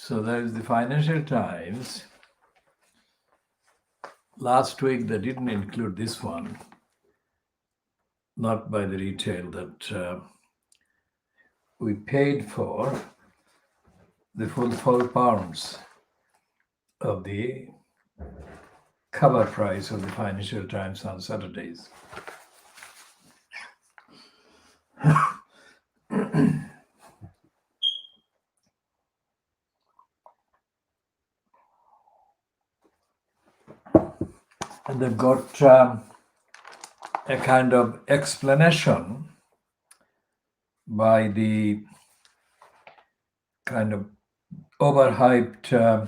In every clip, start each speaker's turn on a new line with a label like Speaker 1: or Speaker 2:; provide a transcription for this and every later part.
Speaker 1: So there is the Financial Times. Last week they didn't include this one, not by the retail that we paid for the full £4 of the cover price of the Financial Times on Saturdays. And they've got a kind of explanation by the kind of overhyped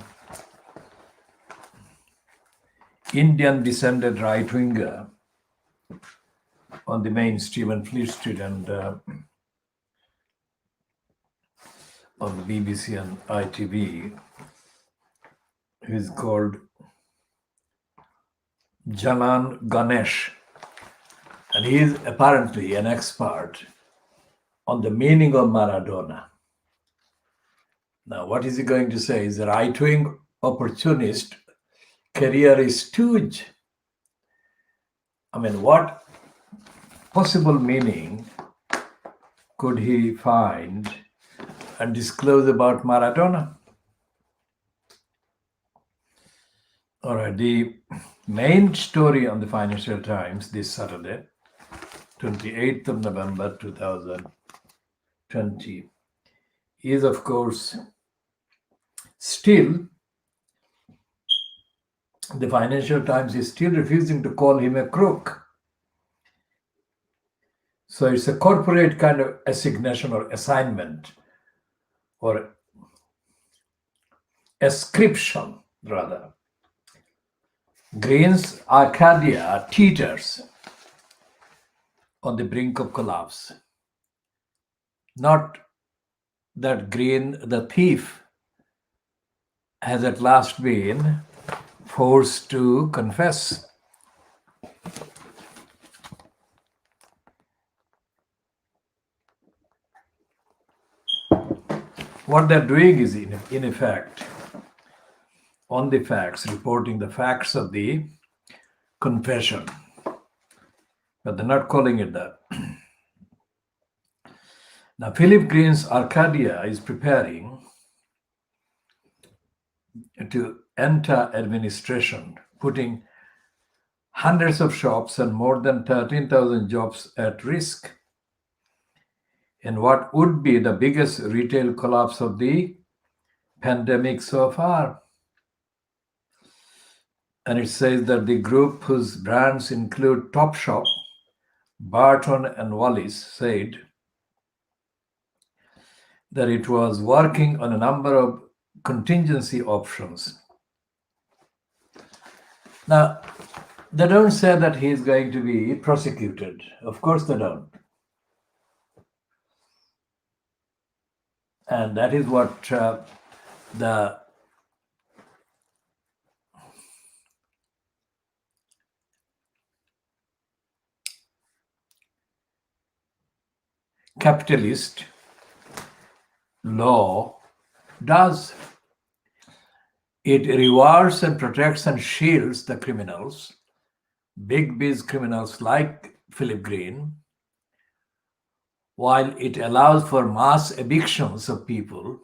Speaker 1: Indian descended right winger on the main Stephen Fleet Street and on the BBC and ITV, who is called Janan Ganesh, and he is apparently an expert on the meaning of Maradona. Now, what is he going to say? Is a right-wing opportunist, careerist stooge. I mean, what possible meaning could he find and disclose about Maradona? All right, the main story on the Financial Times this Saturday, 28th of November 2020, is, of course, still, the Financial Times is still refusing to call him a crook. So it's a corporate kind of assignation or assignment or ascription, rather. Green's Arcadia teeters on the brink of collapse. Not that Green, the thief, has at last been forced to confess. What they're doing is, in effect, on the facts, reporting the facts of the confession. But they're not calling it that. Now, Philip Green's Arcadia is preparing to enter administration, putting hundreds of shops and more than 13,000 jobs at risk in what would be the biggest retail collapse of the pandemic so far. And it says that the group, whose brands include Topshop, Barton and Wallis, said that it was working on a number of contingency options. Now, they don't say that he is going to be prosecuted. Of course they don't. And that is what the capitalist law does. It rewards and protects and shields the criminals, big biz criminals like Philip Green, while it allows for mass evictions of people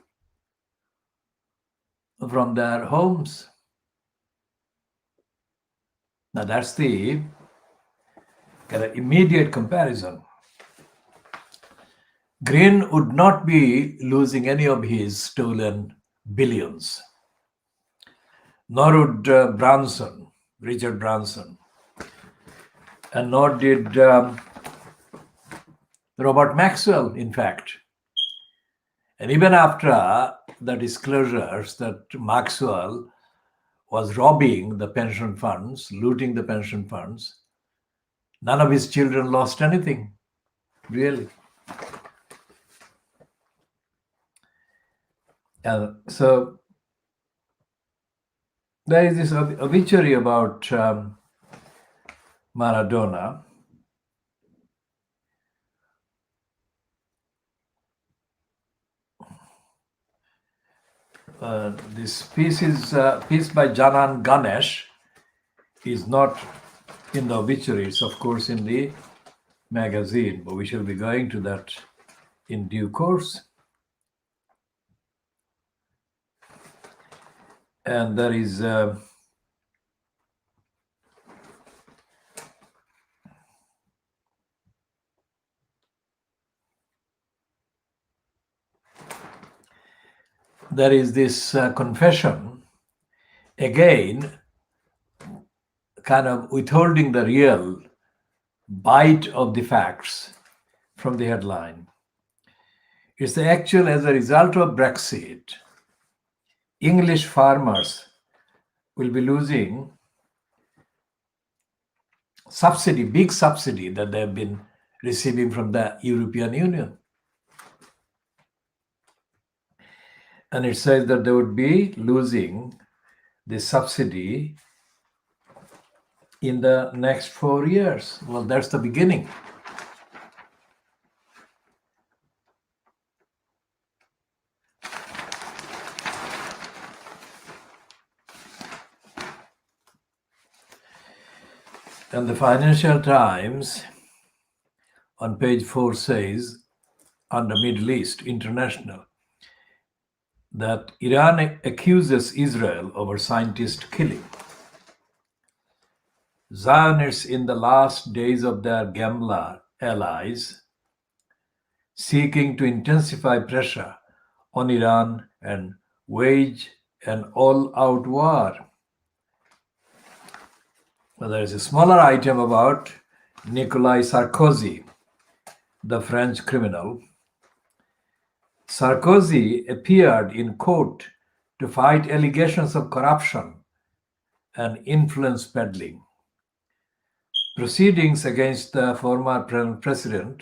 Speaker 1: from their homes. Now that's the kind of immediate comparison. Green would not be losing any of his stolen billions, nor would Richard Branson, and nor did Robert Maxwell, in fact. And even after the disclosures that Maxwell was robbing the pension funds, looting the pension funds, none of his children lost anything, really. And so there is this obituary about Maradona. This piece is piece by Janan Ganesh. Is not in the obituary. It's of course in the magazine, but we shall be going to that in due course. And there is this confession, again, kind of withholding the real bite of the facts from the headline. It's the actual, as a result of Brexit, English farmers will be losing subsidy, big subsidy that they've been receiving from the European Union. And it says that they would be losing the subsidy in the next 4 years. Well, that's the beginning. And the Financial Times on page 4 says, under Middle East International, that Iran accuses Israel over scientist killing. Zionists in the last days of their Gamla allies seeking to intensify pressure on Iran and wage an all-out war. Well, there is a smaller item about Nicolas Sarkozy, the French criminal. Sarkozy appeared in court to fight allegations of corruption and influence peddling. Proceedings against the former president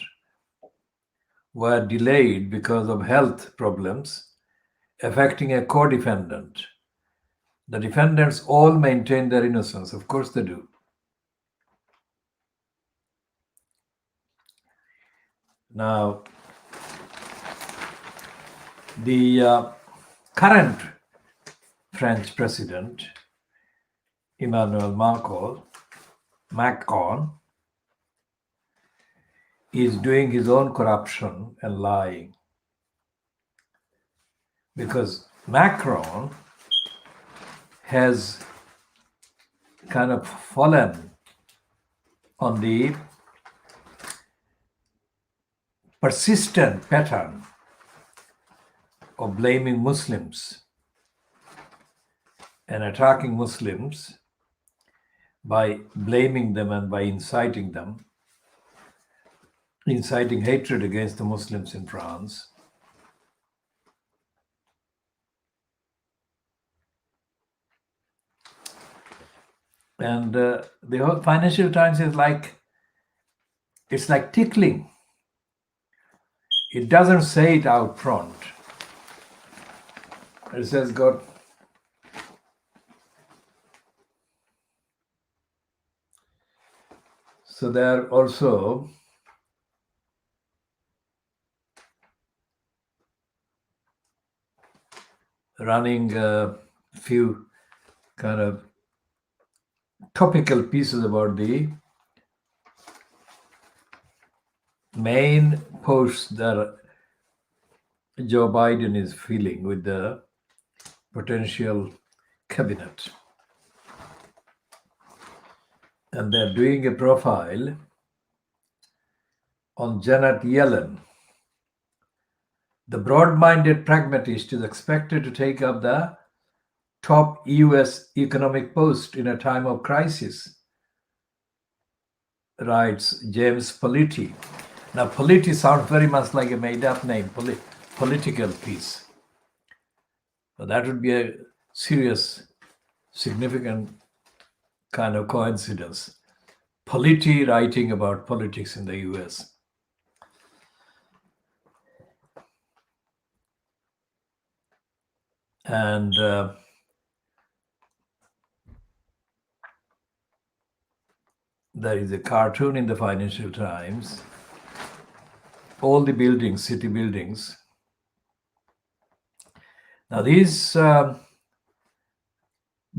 Speaker 1: were delayed because of health problems affecting a co-defendant. The defendants all maintain their innocence. Of course they do. Now, the current French president, Emmanuel Macron, is doing his own corruption and lying. Because Macron has kind of fallen on the persistent pattern of blaming Muslims and attacking Muslims by blaming them and by inciting hatred against the Muslims in France. And the whole Financial Times is it's like tickling. It doesn't say it out front. It says God. So they're also running a few kind of topical pieces about the main posts that Joe Biden is filling with the potential cabinet. And they're doing a profile on Janet Yellen. The broad-minded pragmatist is expected to take up the top US economic post in a time of crisis, writes James Politi. Now, Politi sounds very much like a made-up name, political piece. So that would be a serious, significant kind of coincidence. Politi writing about politics in the US. And there is a cartoon in the Financial Times. All the buildings, city buildings, Now, these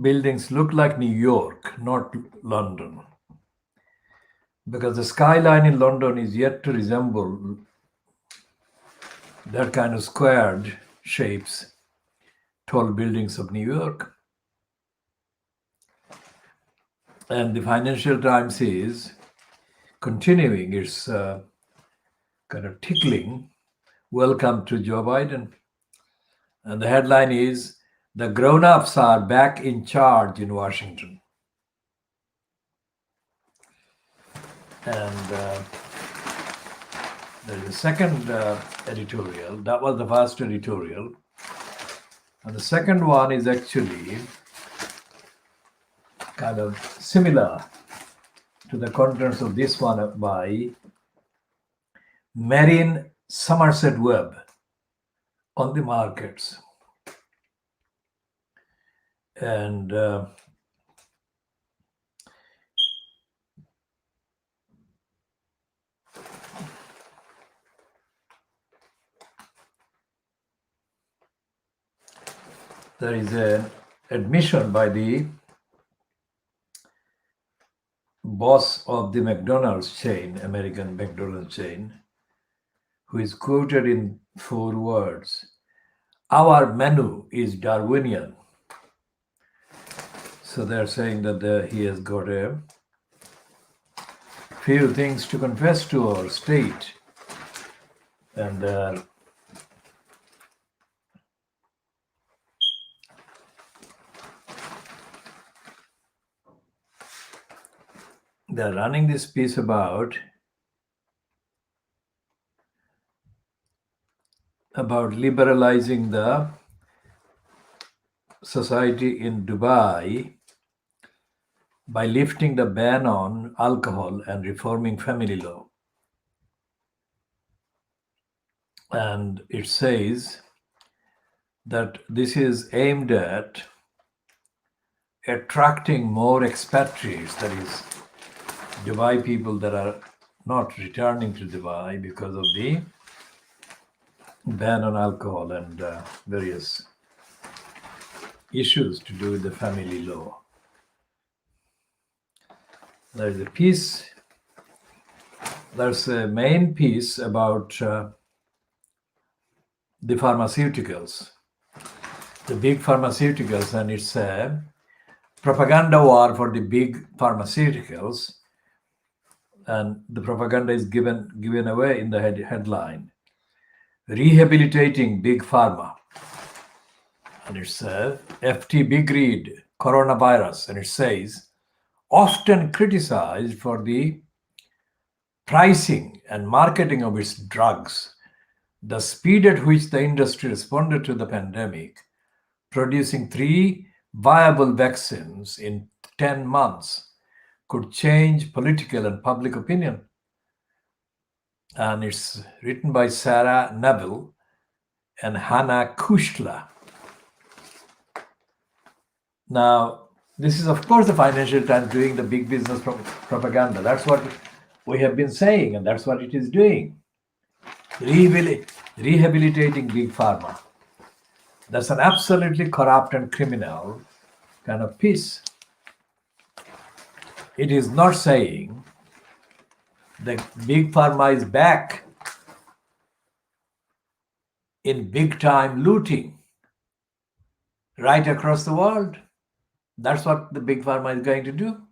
Speaker 1: buildings look like New York, not London, because the skyline in London is yet to resemble that kind of squared shapes, tall buildings of New York. And the Financial Times is continuing its kind of tickling welcome to Joe Biden. And the headline is, "The grown-ups are back in charge in Washington." And there's a second editorial. That was the first editorial. And the second one is actually kind of similar to the contents of this one by Marion Somerset Webb on the markets. And there is an admission by the boss of the McDonald's chain, American McDonald's chain, who is quoted in 4 words: "Our menu is Darwinian." So they're saying that he has got a few things to confess to our state. And they're running this piece about liberalizing the society in Dubai by lifting the ban on alcohol and reforming family law. And it says that this is aimed at attracting more expatriates, that is, Dubai people that are not returning to Dubai because of the ban on alcohol and various issues to do with the family law. There's a piece, there's a main piece about the pharmaceuticals, the big pharmaceuticals, and it's a propaganda war for the big pharmaceuticals. And the propaganda is given away in the headline: "Rehabilitating Big Pharma." And it's FT Big Read Coronavirus, and it says, "Often criticized for the pricing and marketing of its drugs, the speed at which the industry responded to the pandemic, producing 3 viable vaccines in 10 months, could change political and public opinion." And it's written by Sarah Neville and Hannah Kushla. Now, this is, of course, the Financial Times doing the big business propaganda. That's what we have been saying, and that's what it is doing. Rehabilitating Big Pharma. That's an absolutely corrupt and criminal kind of piece. It is not saying that Big Pharma is back in big time looting right across the world. That's what the Big Pharma is going to do,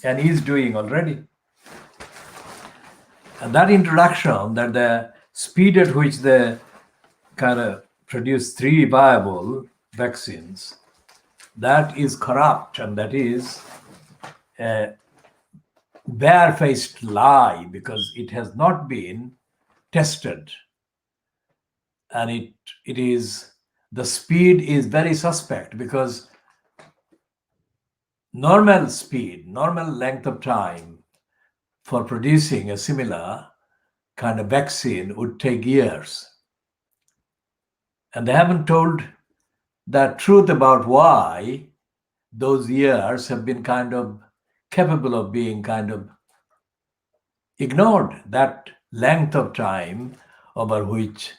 Speaker 1: and is doing already. And that introduction, that the speed at which they kind of produce 3 viable vaccines, that is corrupt, and that is a barefaced lie, because it has not been tested. And it is, the speed is very suspect, because normal speed, normal length of time for producing a similar kind of vaccine would take years. And they haven't told the truth about why those years have been kind of capable of being kind of ignored, that length of time over which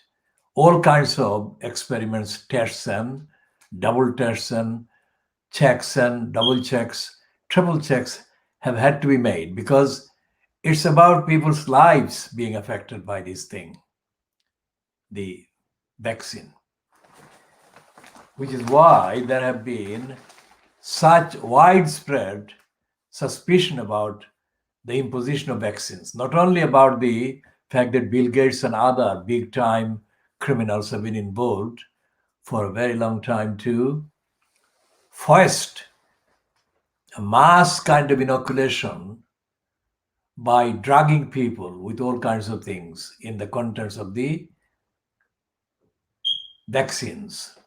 Speaker 1: all kinds of experiments, tests and double tests and checks and double checks, triple checks have had to be made because it's about people's lives being affected by this thing, the vaccine, which is why there have been such widespread suspicion about the imposition of vaccines, not only about the fact that Bill Gates and other big time criminals have been involved for a very long time to foist a mass kind of inoculation by drugging people with all kinds of things in the contents of the vaccines.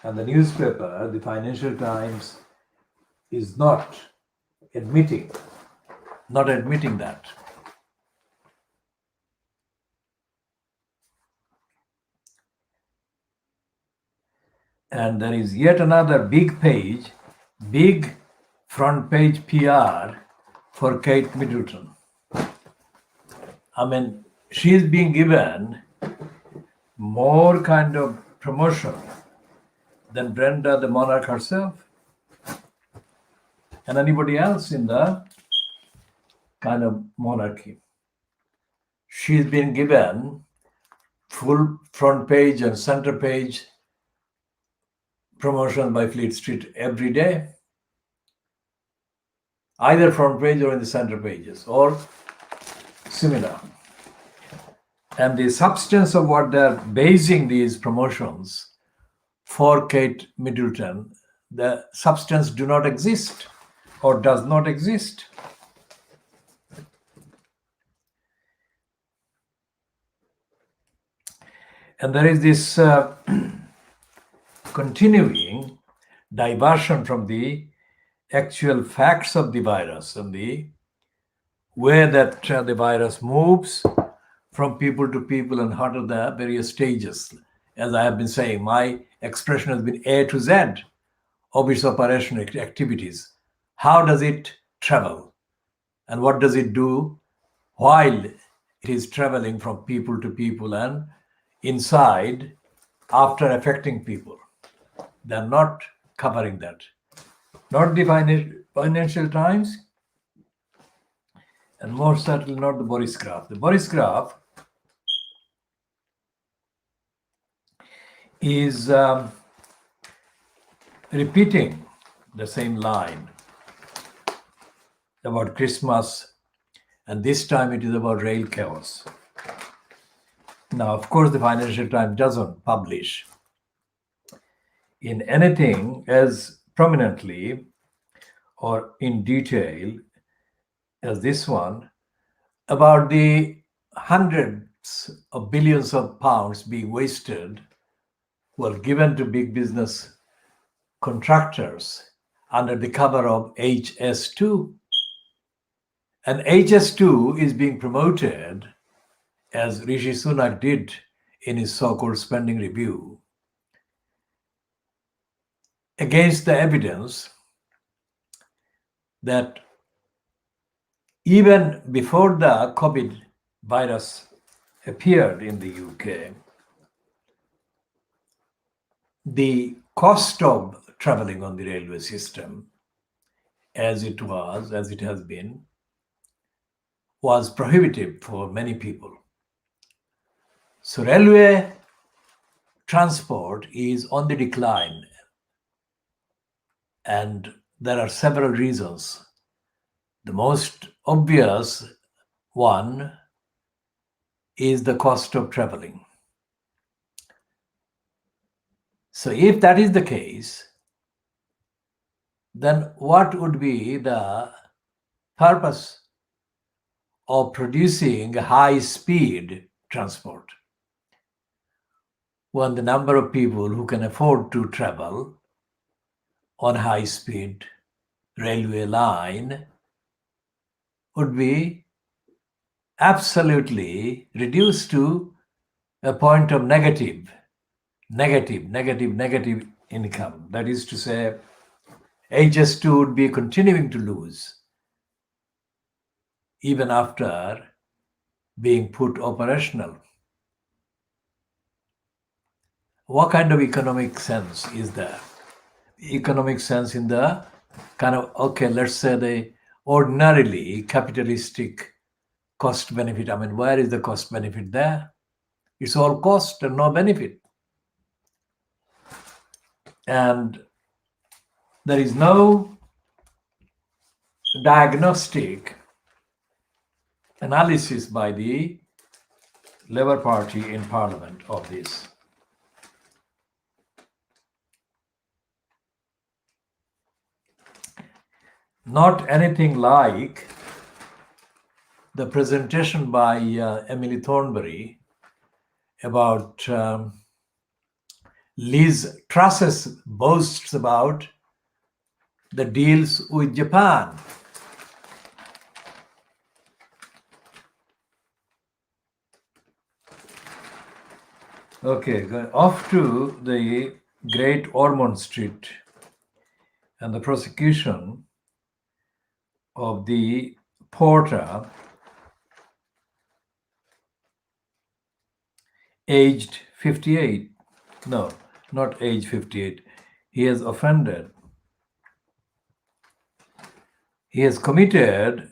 Speaker 1: And the newspaper, the Financial Times, is not admitting that. And there is yet another big page, big front page PR for Kate Middleton. I mean, she's being given more kind of promotion than Brenda the monarch herself and anybody else in the kind of monarchy. She's been given full front page and center page promotion by Fleet Street every day, either front page or in the center pages or similar. And the substance of what they're basing these promotions for Kate Middleton, the substance do not exist or does not exist. And there is this continuing diversion from the actual facts of the virus and the way that the virus moves from people to people and how to the various stages. As I have been saying, my expression has been A to Z of its operational activities. How does it travel? And what does it do while it is traveling from people to people and inside after affecting people? They're not covering that. Not the Financial Times, and more certainly not the Boris Graph. The Boris Graph is repeating the same line about Christmas, and this time it is about rail chaos. Now, of course, the Financial Times doesn't publish in anything as prominently or in detail as this one about the hundreds of billions of pounds being wasted, well, given to big business contractors under the cover of HS2. And HS2 is being promoted, as Rishi Sunak did in his so-called spending review, against the evidence that even before the COVID virus appeared in the UK, the cost of traveling on the railway system, as it has been, was prohibitive for many people. So railway transport is on the decline, and there are several reasons. The most obvious one is the cost of traveling. So if that is the case, then what would be the purpose of producing high-speed transport when the number of people who can afford to travel on high-speed railway line would be absolutely reduced to a point of negative income. That is to say, HS2 would be continuing to lose even after being put operational. What kind of economic sense is there? Economic sense in the kind of, okay, let's say the ordinarily capitalistic cost benefit. I mean, where is the cost benefit there? It's all cost and no benefit. And there is no diagnostic analysis by the Labour Party in Parliament of this. Not anything like the presentation by Emily Thornberry about Liz Truss's boasts about the deals with Japan. Okay, off to the Great Ormond Street and the prosecution of the porter aged 58. No, not age 58. He has offended. He has committed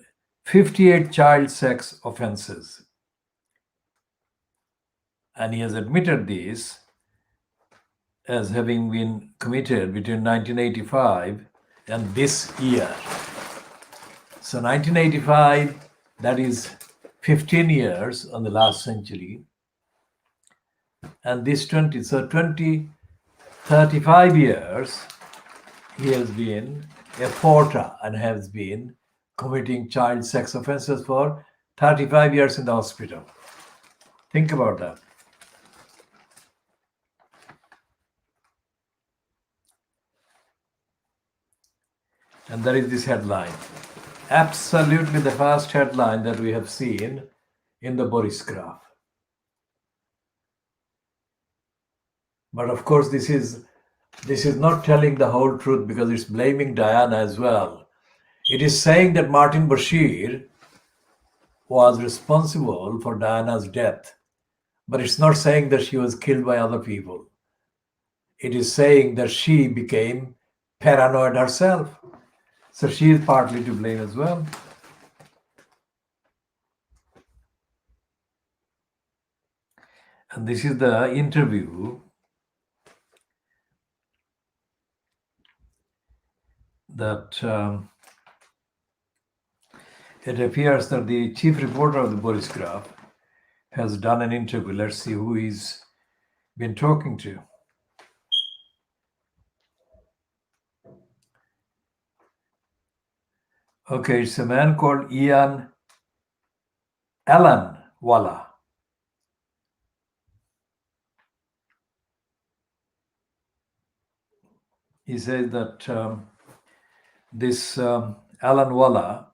Speaker 1: 58 child sex offenses. And he has admitted this as having been committed between 1985 and this year. So 1985, that is 15 years on the last century. And this 35 years, he has been a porter and has been committing child sex offenses for 35 years in the hospital. Think about that. And there is this headline. Absolutely the first headline that we have seen in the Boris graph. But of course, this is not telling the whole truth because it's blaming Diana as well. It is saying that Martin Bashir was responsible for Diana's death, but it's not saying that she was killed by other people. It is saying that she became paranoid herself. So she is partly to blame as well. And this is the interview that it appears that the chief reporter of the Boris graph has done an interview. Let's see who he's been talking to. Okay, it's a man called Alan Walla. He says that this Alan Walla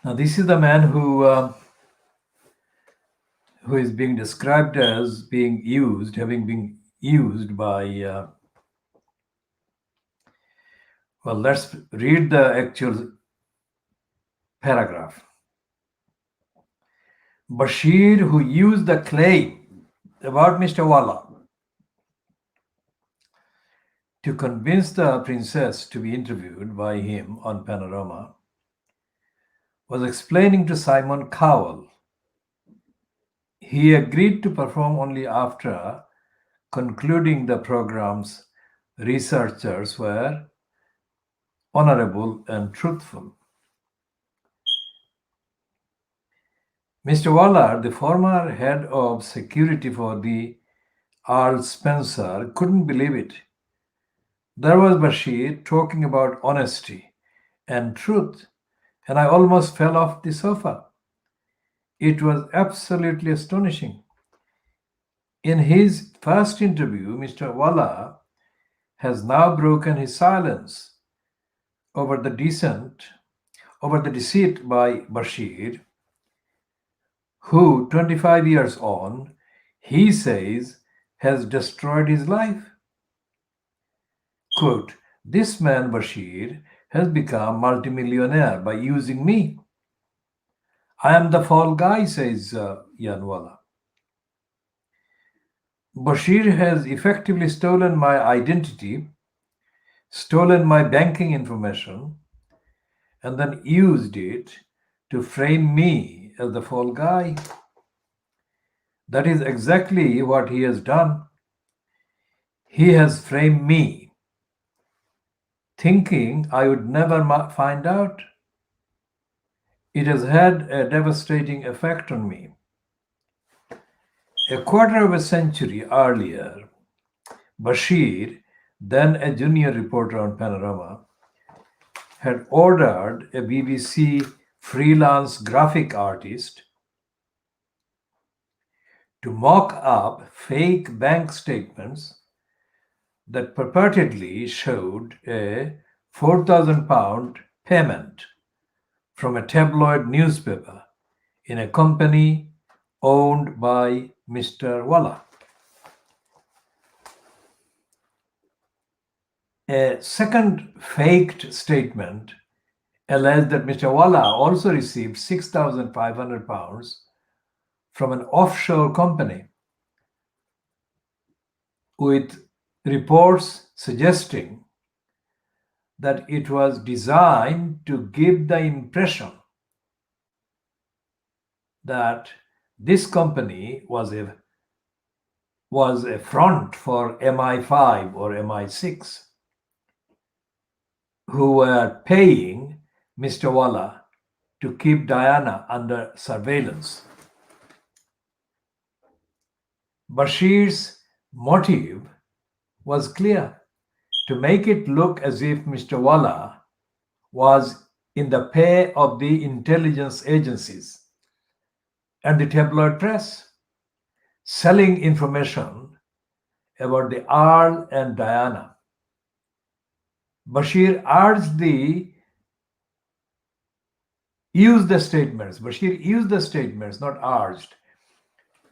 Speaker 1: now this is the man who is being described as being used, having been used by well, let's read the actual paragraph. Bashir, who used the claim about Mr. Walla to convince the princess to be interviewed by him on Panorama, was explaining to Simon Cowell. He agreed to perform only after concluding the program's researchers were honorable and truthful. Mr. Waller, the former head of security for the Earl Spencer, couldn't believe it. There was Bashir talking about honesty and truth, and I almost fell off the sofa. It was absolutely astonishing. In his first interview, Mr. Waller has now broken his silence over the deceit by Bashir, who 25 years on he says has destroyed his life. Quote, this man Bashir has become multimillionaire by using me. I am the fall guy, says Yanwala. Bashir has effectively stolen my identity, stolen my banking information, and then used it to frame me as the fall guy. That is exactly what he has done. He has framed me, thinking I would never find out. It has had a devastating effect on me. A quarter of a century earlier, Bashir, then a junior reporter on Panorama, had ordered a BBC freelance graphic artist to mock up fake bank statements that purportedly showed a £4,000 payment from a tabloid newspaper in a company owned by Mr. Walla. A second faked statement alleged that Mr. Walla also received £6,500 from an offshore company, with reports suggesting that it was designed to give the impression that this company was a front for MI5 or MI6, who were paying Mr. Walla to keep Diana under surveillance. Bashir's motive was clear: to make it look as if Mr. Walla was in the pay of the intelligence agencies and the tabloid press, selling information about the Earl and Diana. Bashir used the statements, not urged.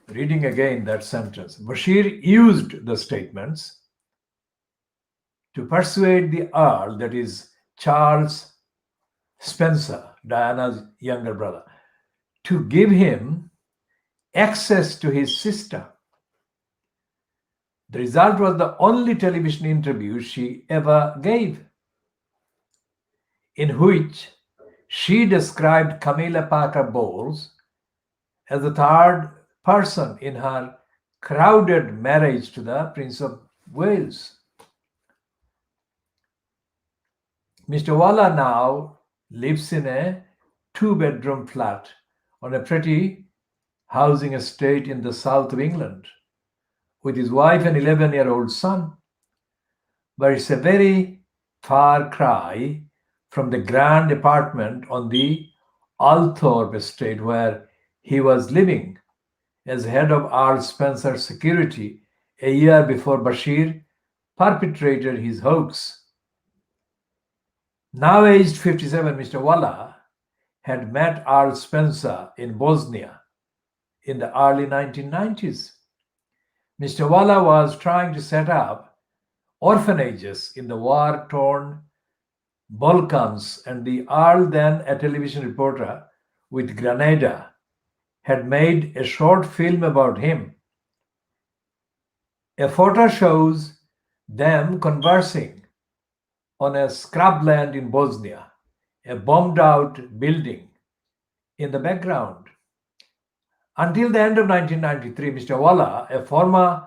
Speaker 1: Reading again that sentence. Bashir used the statements to persuade the Earl, that is Charles Spencer, Diana's younger brother, to give him access to his sister. The result was the only television interview she ever gave, in which she described Camilla Parker Bowles as the third person in her crowded marriage to the Prince of Wales. Mr. Walla now lives in a two-bedroom flat on a pretty housing estate in the south of England with his wife and 11-year-old son. But it's a very far cry from the grand apartment on the Althorpe estate where he was living as head of Earl Spencer Security a year before Bashir perpetrated his hoax. Now aged 57, Mr. Walla had met Earl Spencer in Bosnia in the early 1990s. Mr. Walla was trying to set up orphanages in the war-torn Balkans, and the Earl, then a television reporter with Grenada, had made a short film about him. A photo shows them conversing on a scrubland in Bosnia, a bombed-out building in the background. Until the end of 1993, Mr. Walla, a former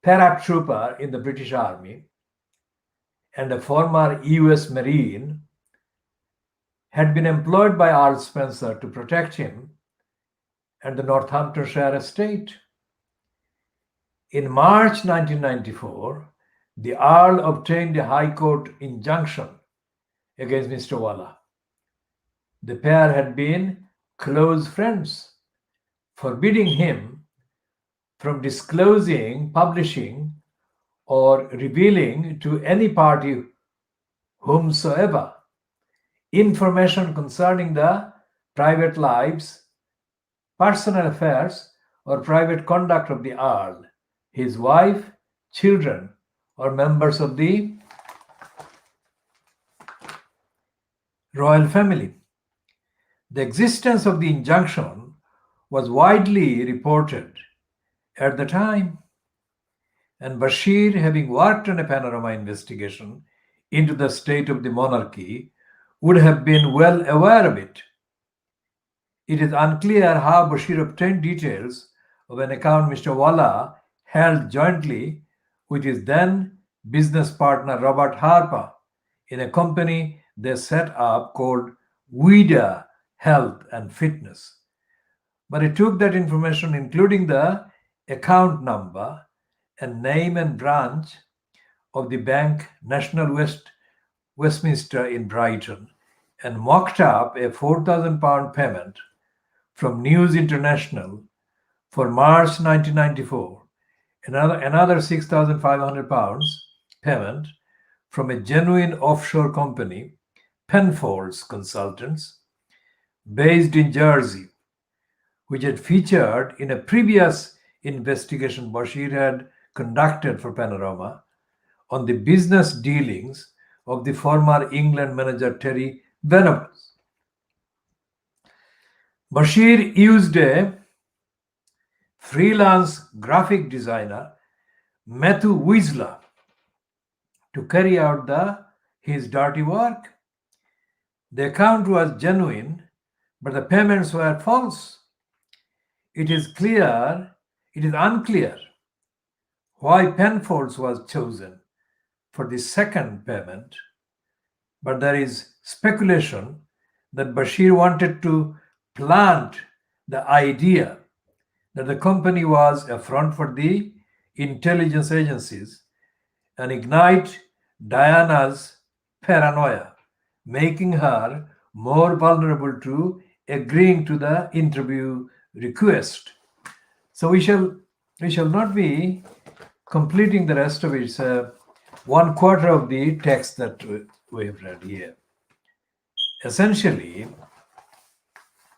Speaker 1: paratrooper in the British Army and a former US Marine, had been employed by Earl Spencer to protect him and the Northamptonshire estate. In March 1994, the Earl obtained a High Court injunction against Mr. Walla. The pair had been close friends, forbidding him from disclosing, publishing, or revealing to any party whomsoever information concerning the private lives, personal affairs, or private conduct of the Earl, his wife, children, or members of the royal family. The existence of the injunction was widely reported at the time, and Bashir, having worked on a panorama investigation into the state of the monarchy, would have been well aware of it. It is unclear how Bashir obtained details of an account Mr. Walla held jointly with his then business partner Robert Harper in a company they set up called Vida Health and Fitness. But he took that information, including the account number and name and branch of the Bank National Westminster in Brighton, and mocked up a £4,000 payment from News International for March 1994, another £6,500 payment from a genuine offshore company, Penfolds Consultants, based in Jersey, which had featured in a previous investigation Bashir had conducted for Panorama on the business dealings of the former England manager Terry Venables. Bashir used a freelance graphic designer, Matthew Weisler, to carry out his dirty work. The account was genuine, but the payments were false. It is unclear why Penfolds was chosen for the second payment, but there is speculation that Bashir wanted to plant the idea that the company was a front for the intelligence agencies and ignite Diana's paranoia, making her more vulnerable to agreeing to the interview request. So we shall not be completing the rest of it. It's 1/4 of the text that we have read here. Essentially,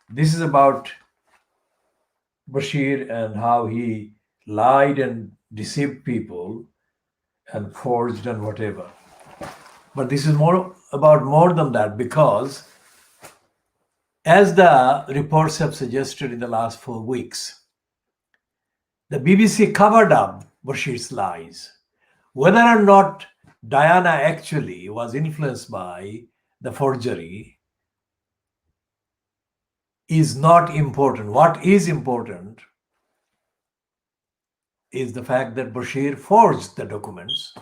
Speaker 1: this is about Bashir and how he lied and deceived people and forged and whatever. But this is more than that, because as the reports have suggested in the last 4 weeks, the BBC covered up Bashir's lies. Whether or not Diana actually was influenced by the forgery is not important. What is important is the fact that Bashir forged the documents,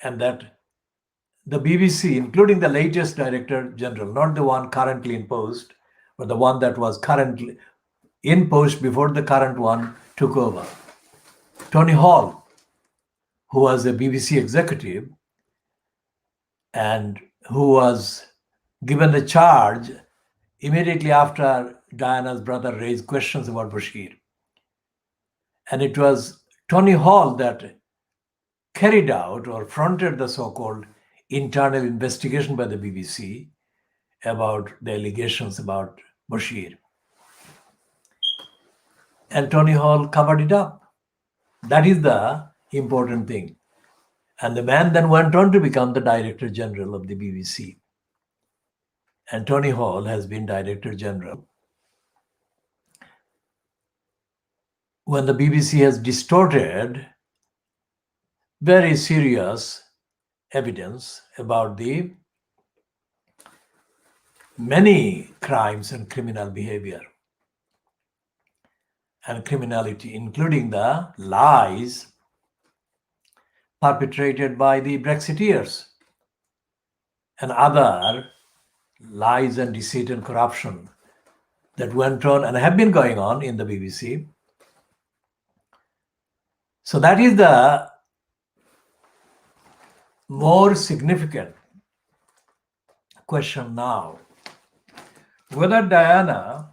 Speaker 1: and that the BBC, including the latest Director General, not the one currently in post, but the one that was currently in post before the current one took over, Tony Hall, who was a BBC executive and who was given the charge immediately after Diana's brother raised questions about Bashir. And it was Tony Hall that carried out or fronted the so-called internal investigation by the BBC about the allegations about Bashir. And Tony Hall covered it up. That is the important thing. And the man then went on to become the Director General of the BBC. And Tony Hall has been Director General when the BBC has distorted very serious evidence about the many crimes and criminal behavior and criminality, including the lies perpetrated by the Brexiteers and other lies and deceit and corruption that went on and have been going on in the BBC. So that is the more significant question now. Whether Diana,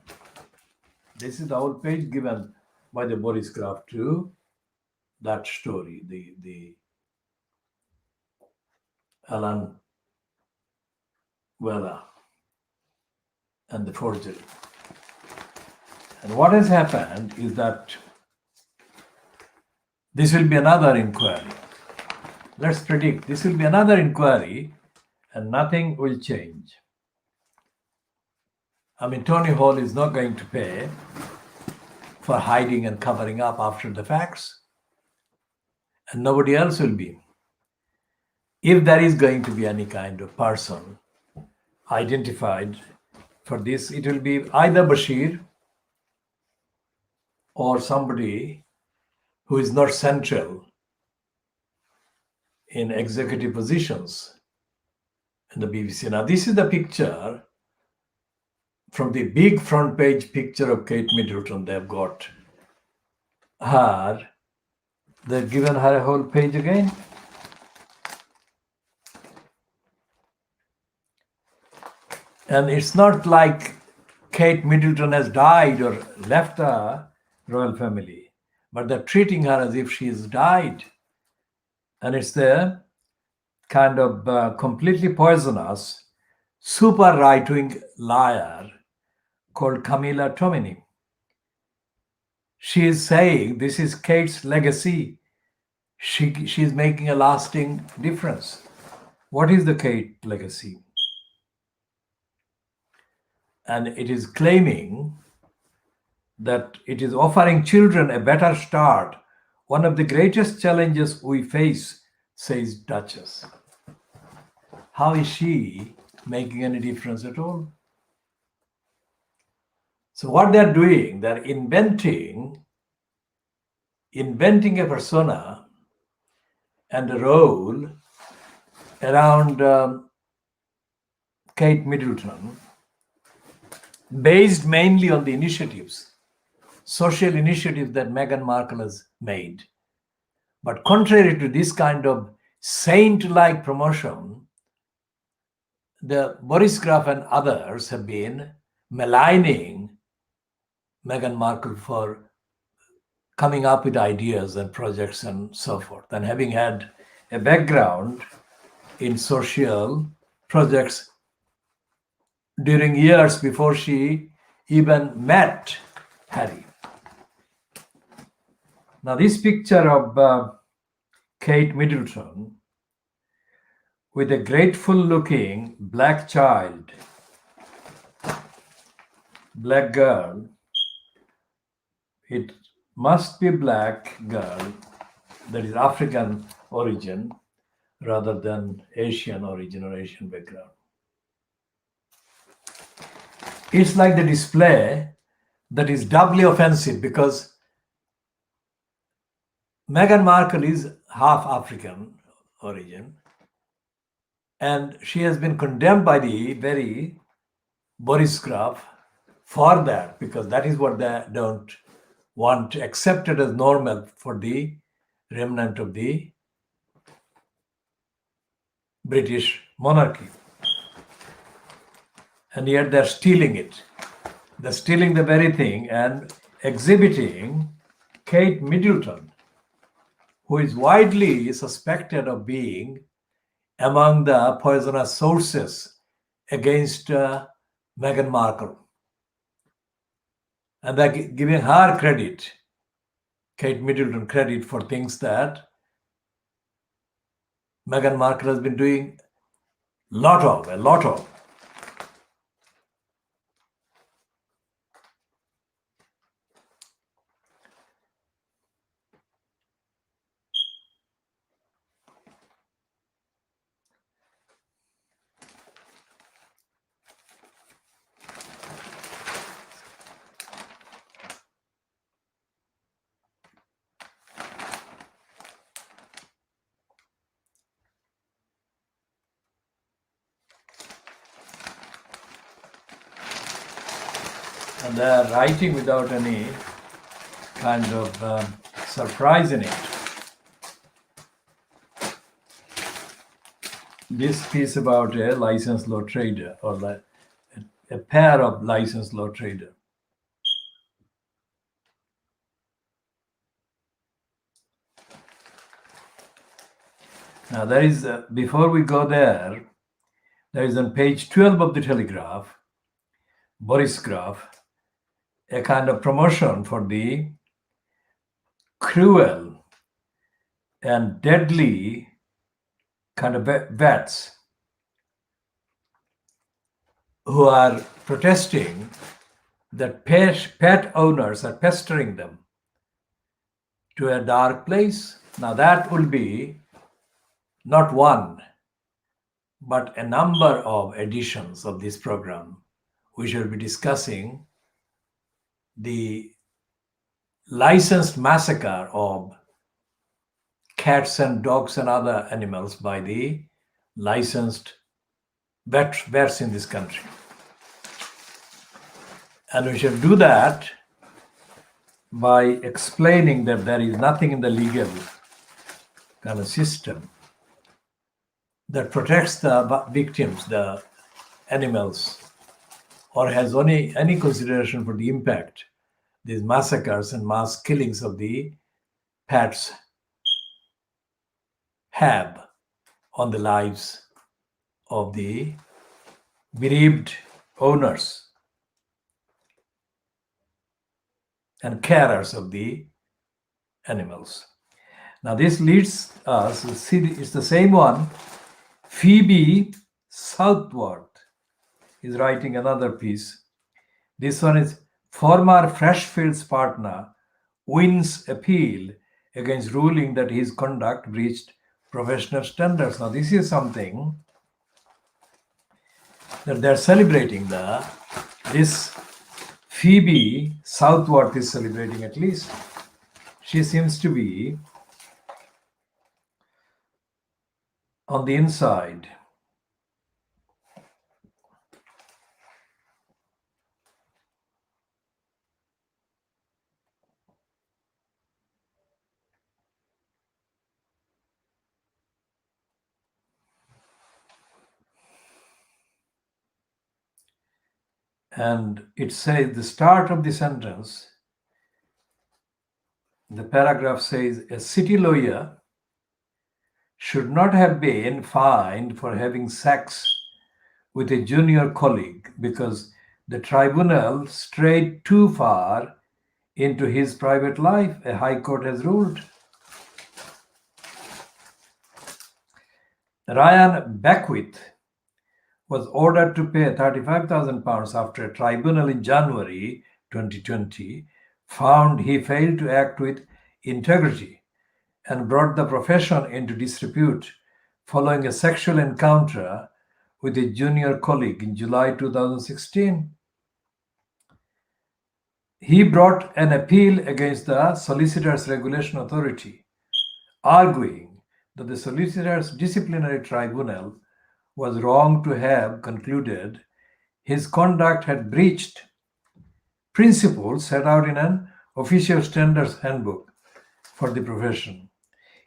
Speaker 1: this is the whole page given by the Boris Kraft to that story, the Alan Vela and the forgery. And what has happened is that this will be another inquiry. Let's predict this will be another inquiry and nothing will change. I mean, Tony Hall is not going to pay for hiding and covering up after the facts, and nobody else will be. If there is going to be any kind of person identified for this, it will be either Bashir or somebody who is not central in executive positions in the BBC. Now, this is the picture from the big front page picture of Kate Middleton. They've got her, they've given her a whole page again. And it's not like Kate Middleton has died or left the royal family, but they're treating her as if she's died. And it's the kind of completely poisonous, super right-wing liar called Camilla Tomini. She is saying this is Kate's legacy. She's making a lasting difference. What is the Kate legacy? And it is claiming that it is offering children a better start. One of the greatest challenges we face, says Duchess. How is she making any difference at all? So what they're doing, they're inventing a persona and a role around Kate Middleton, based mainly on the initiatives, social initiatives that Meghan Markle has made. But contrary to this kind of saint-like promotion, the Boris Graf and others have been maligning Meghan Markle for coming up with ideas and projects and so forth, and having had a background in social projects during years before she even met Harry. Now, this picture of Kate Middleton with a grateful-looking black child, black girl, it must be a black girl that is African origin rather than Asian origin or Asian background. It's like the display that is doubly offensive because Meghan Markle is half African origin, and she has been condemned by the very Boris Graf for that, because that is what they don't want accepted as normal for the remnant of the British monarchy. And yet they're stealing it. They're stealing the very thing and exhibiting Kate Middleton, who is widely suspected of being among the poisonous sources against Meghan Markle. And they're giving her credit, Kate Middleton credit, for things that Meghan Markle has been doing a lot of. And they are writing without any kind of surprise in it. This piece about a licensed law trader, or a pair of licensed law traders. Now there is, before we go there is on page 12 of the Telegraph, Boris Graf, a kind of promotion for the cruel and deadly kind of vets who are protesting that pet owners are pestering them to a dark place. Now, that will be not one, but a number of editions of this program. We shall be discussing the licensed massacre of cats and dogs and other animals by the licensed vets in this country. And we shall do that by explaining that there is nothing in the legal kind of system that protects the victims, the animals, or has any consideration for the impact these massacres and mass killings of the pets have on the lives of the bereaved owners and carers of the animals. Now, this leads us, see, it's the same one. Phoebe Southworth is writing another piece. This one is former Freshfields partner wins appeal against ruling that his conduct breached professional standards. Now, this is something that they're celebrating. This Phoebe Southworth is celebrating, at least. She seems to be on the inside. And it says, the start of the sentence, the paragraph says, a city lawyer should not have been fined for having sex with a junior colleague because the tribunal strayed too far into his private life, a high court has ruled. Ryan Beckwith was ordered to pay £35,000 after a tribunal in January 2020 found he failed to act with integrity and brought the profession into disrepute following a sexual encounter with a junior colleague in July 2016. He brought an appeal against the Solicitors Regulation Authority, arguing that the Solicitors Disciplinary Tribunal was wrong to have concluded his conduct had breached principles set out in an official standards handbook for the profession.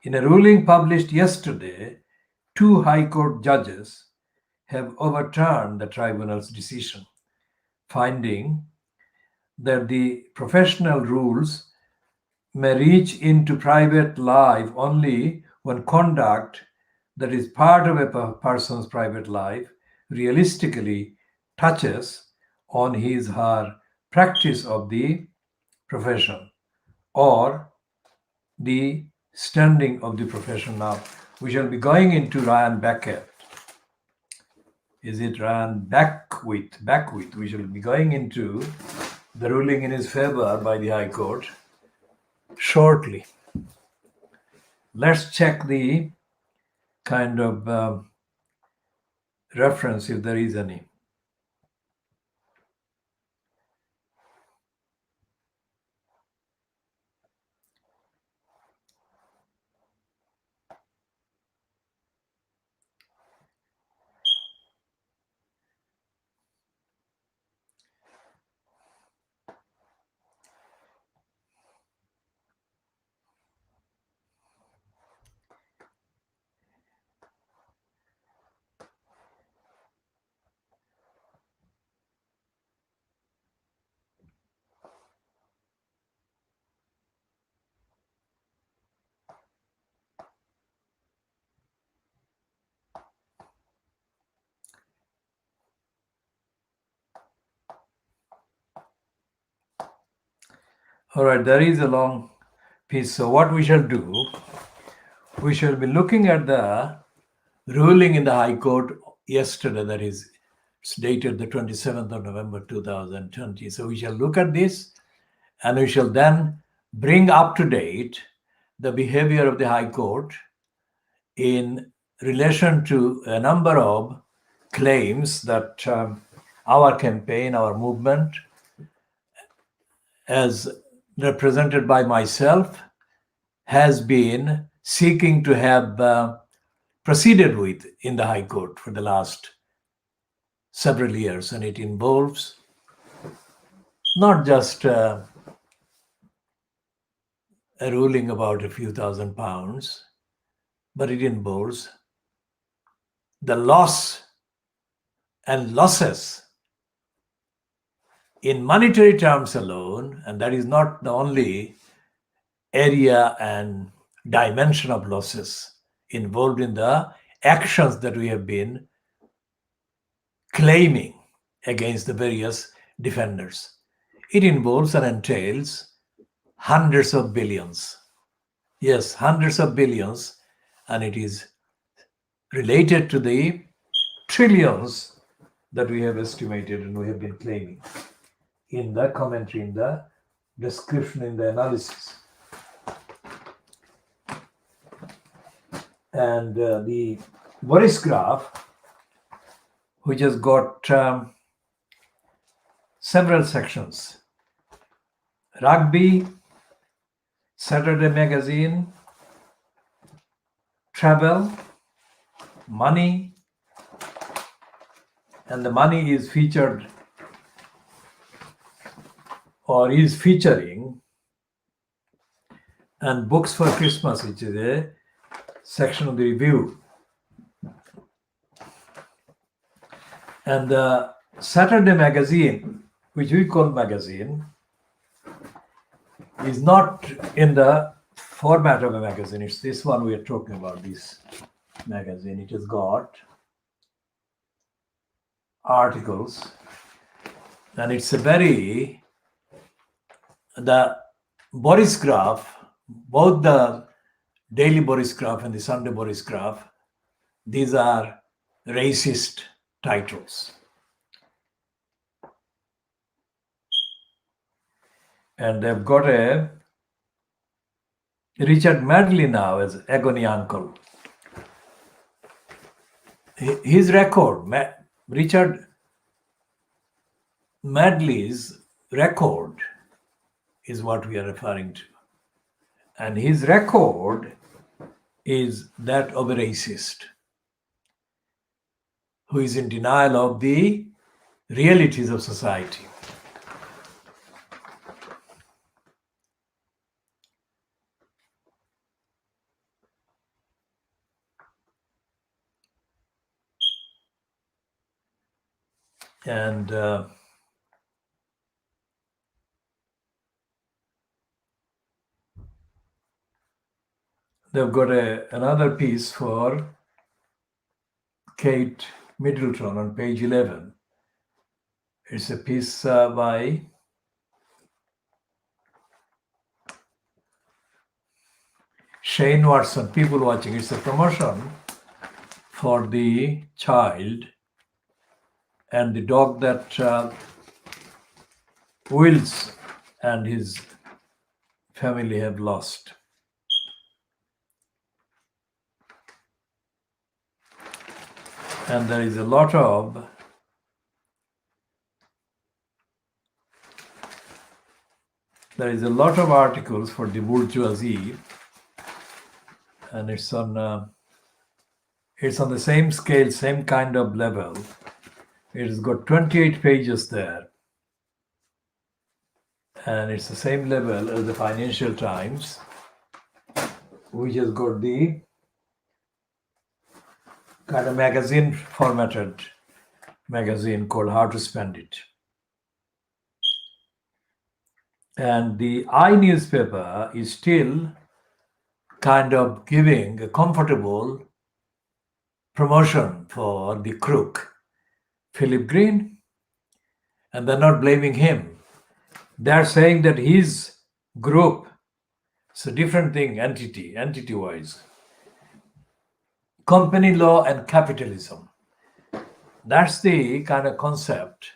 Speaker 1: In a ruling published yesterday, 2 High Court judges have overturned the tribunal's decision, finding that the professional rules may reach into private life only when conduct that is part of a person's private life realistically touches on his or her practice of the profession or the standing of the profession. Now, we shall be going into Ryan Beckwith. Is it Ryan Beckwith? Beckwith. We shall be going into the ruling in his favor by the High Court shortly. Let's check the kind of reference if there is any. All right, there is a long piece. So what we shall do, we shall be looking at the ruling in the High Court yesterday, that is, it's dated the 27th of November 2020. So we shall look at this and we shall then bring up to date the behavior of the High Court in relation to a number of claims that our campaign, our movement, as represented by myself, has been seeking to have proceeded with in the High Court for the last several years. And it involves not just a ruling about a few £1,000s, but it involves the loss and losses in monetary terms alone, and that is not the only area and dimension of losses involved in the actions that we have been claiming against the various defenders. It involves and entails hundreds of billions. Yes, hundreds of billions, and it is related to the trillions that we have estimated and we have been claiming in the commentary, in the description, in the analysis. And the Boris graph, which has got several sections: rugby, Saturday magazine, travel, money, and the money is featured or is featuring, and books for Christmas, which is a section of the review. And the Saturday magazine, which we call magazine, is not in the format of a magazine. It's this one we are talking about, this magazine. It has got articles, and it's a the Boris graph, both the daily Boris graph and the Sunday Boris graph, these are racist titles. And they've got a Richard Medley now as agony uncle. His record, Richard Medley's record, is what we are referring to. And his record is that of a racist who is in denial of the realities of society. And they've got another piece for Kate Middleton on page 11. It's a piece by Shane Watson, People Watching. It's a promotion for the child and the dog that Wills and his family have lost. And there is a lot of articles for the bourgeoisie, and it's on the same scale, same kind of level. It has got 28 pages there, and it's the same level as the Financial Times, which has got the kind of magazine, formatted magazine called How to Spend It. And the I newspaper is still kind of giving a comfortable promotion for the crook, Philip Green, and they're not blaming him. They're saying that his group. It's a different thing, entity-wise. Company law and capitalism. That's the kind of concept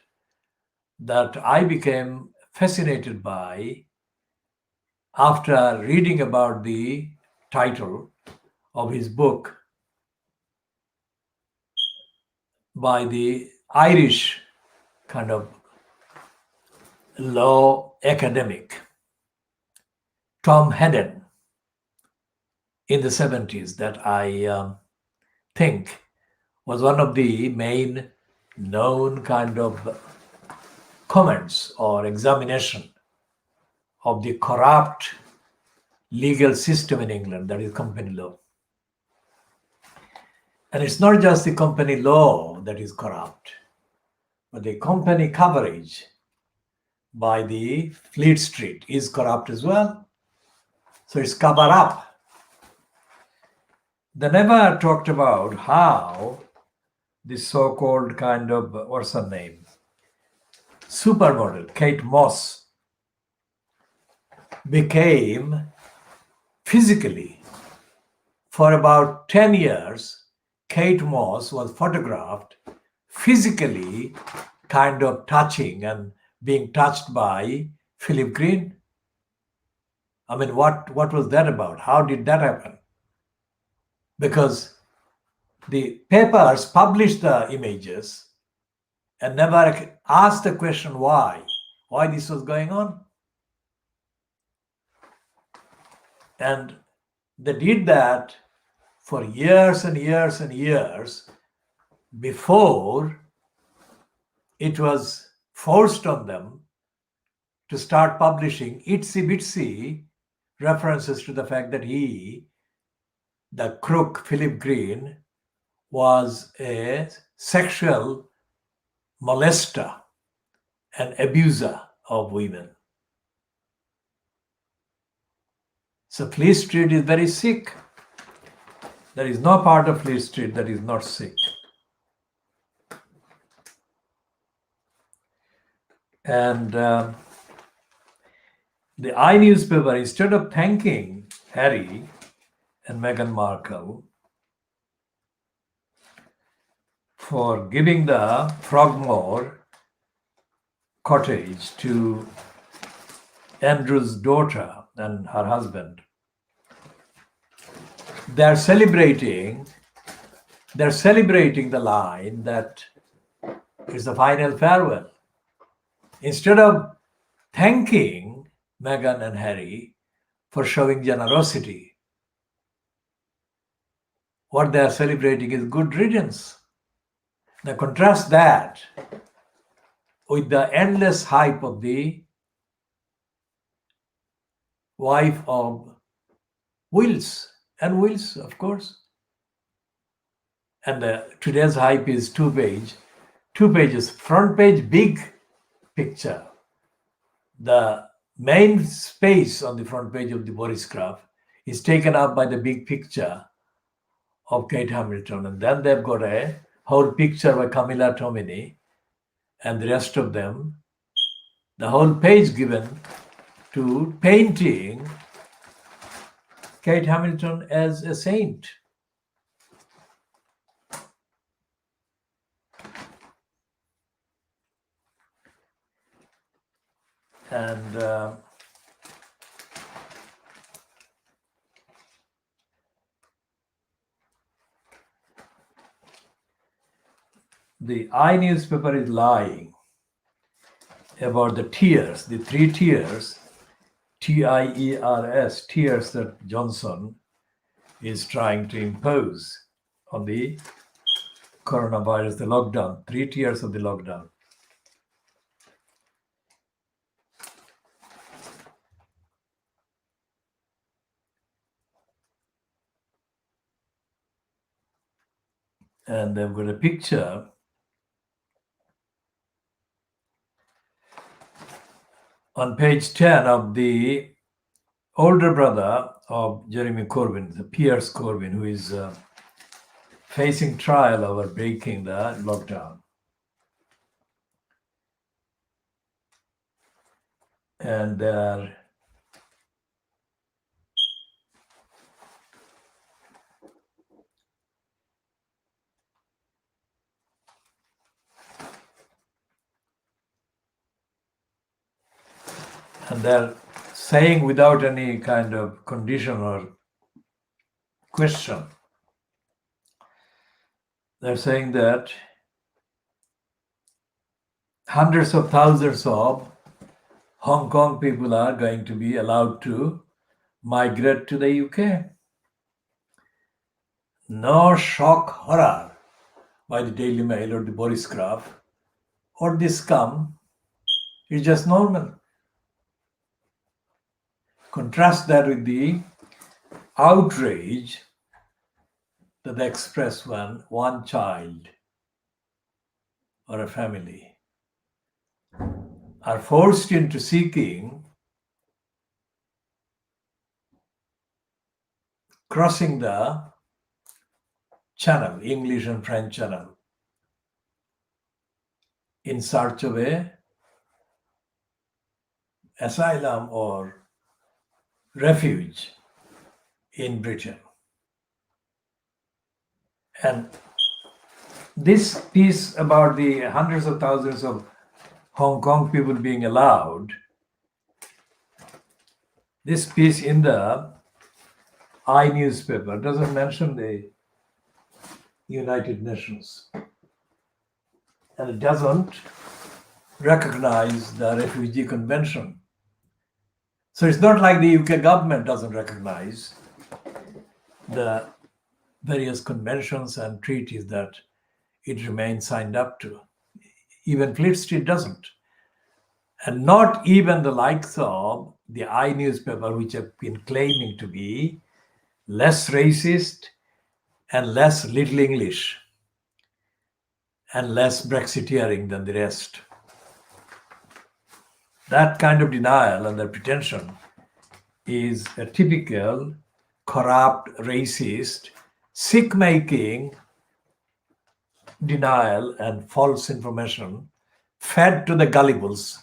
Speaker 1: that I became fascinated by after reading about the title of his book by the Irish kind of law academic Tom Hedden in the 70s, that I think was one of the main known kind of comments or examination of the corrupt legal system in England, that is company law. And it's not just the company law that is corrupt, but the company coverage by the Fleet Street is corrupt as well. So it's cover up. They never talked about how this so-called kind of, what's her name, supermodel, Kate Moss, became physically, for about 10 years, Kate Moss was photographed physically kind of touching and being touched by Philip Green. I mean, what was that about? How did that happen? Because the papers published the images and never asked the question why this was going on. And they did that for years and years and years before it was forced on them to start publishing itsy bitsy references to the fact that the crook Philip Green, was a sexual molester and abuser of women. So Fleet Street is very sick. There is no part of Fleet Street that is not sick. And the I newspaper, instead of thanking Harry and Meghan Markle for giving the Frogmore cottage to Andrew's daughter and her husband, they're celebrating the line that it's the final farewell. Instead of thanking Meghan and Harry for showing generosity, what they are celebrating is good riddance. Now contrast that with the endless hype of the wife of Wills, of course. And today's hype is two pages, front page, big picture. The main space on the front page of the Boris Graph is taken up by the big picture of Kate Hamilton. And then they've got a whole picture by Camilla Tomini and the rest of them, the whole page given to painting Kate Hamilton as a saint. And the I newspaper is lying about the tiers, the 3 tiers, TIERS, tiers that Johnson is trying to impose on the coronavirus, the lockdown, 3 tiers of the lockdown. And they've got a picture on page 10 of the older brother of Jeremy Corbyn, Piers Corbyn, who is facing trial over breaking the lockdown. And they're And they're saying without any kind of condition or question, they're saying that hundreds of thousands of Hong Kong people are going to be allowed to migrate to the UK. No shock horror by the Daily Mail or the Boris Graph or the scum. It's just normal. Contrast that with the outrage that they express when one child or a family are forced into seeking crossing the channel, English and French channel, in search of a asylum or refuge in Britain. And this piece about the hundreds of thousands of Hong Kong people being allowed, this piece in the I newspaper doesn't mention the United Nations. And it doesn't recognize the Refugee Convention. So it's not like the UK government doesn't recognize the various conventions and treaties that it remains signed up to. Even Fleet Street doesn't. And not even the likes of the I newspaper, which have been claiming to be less racist and less Little English and less Brexiteering than the rest. That kind of denial and that pretension is a typical corrupt, racist, sick-making denial and false information fed to the gullibles,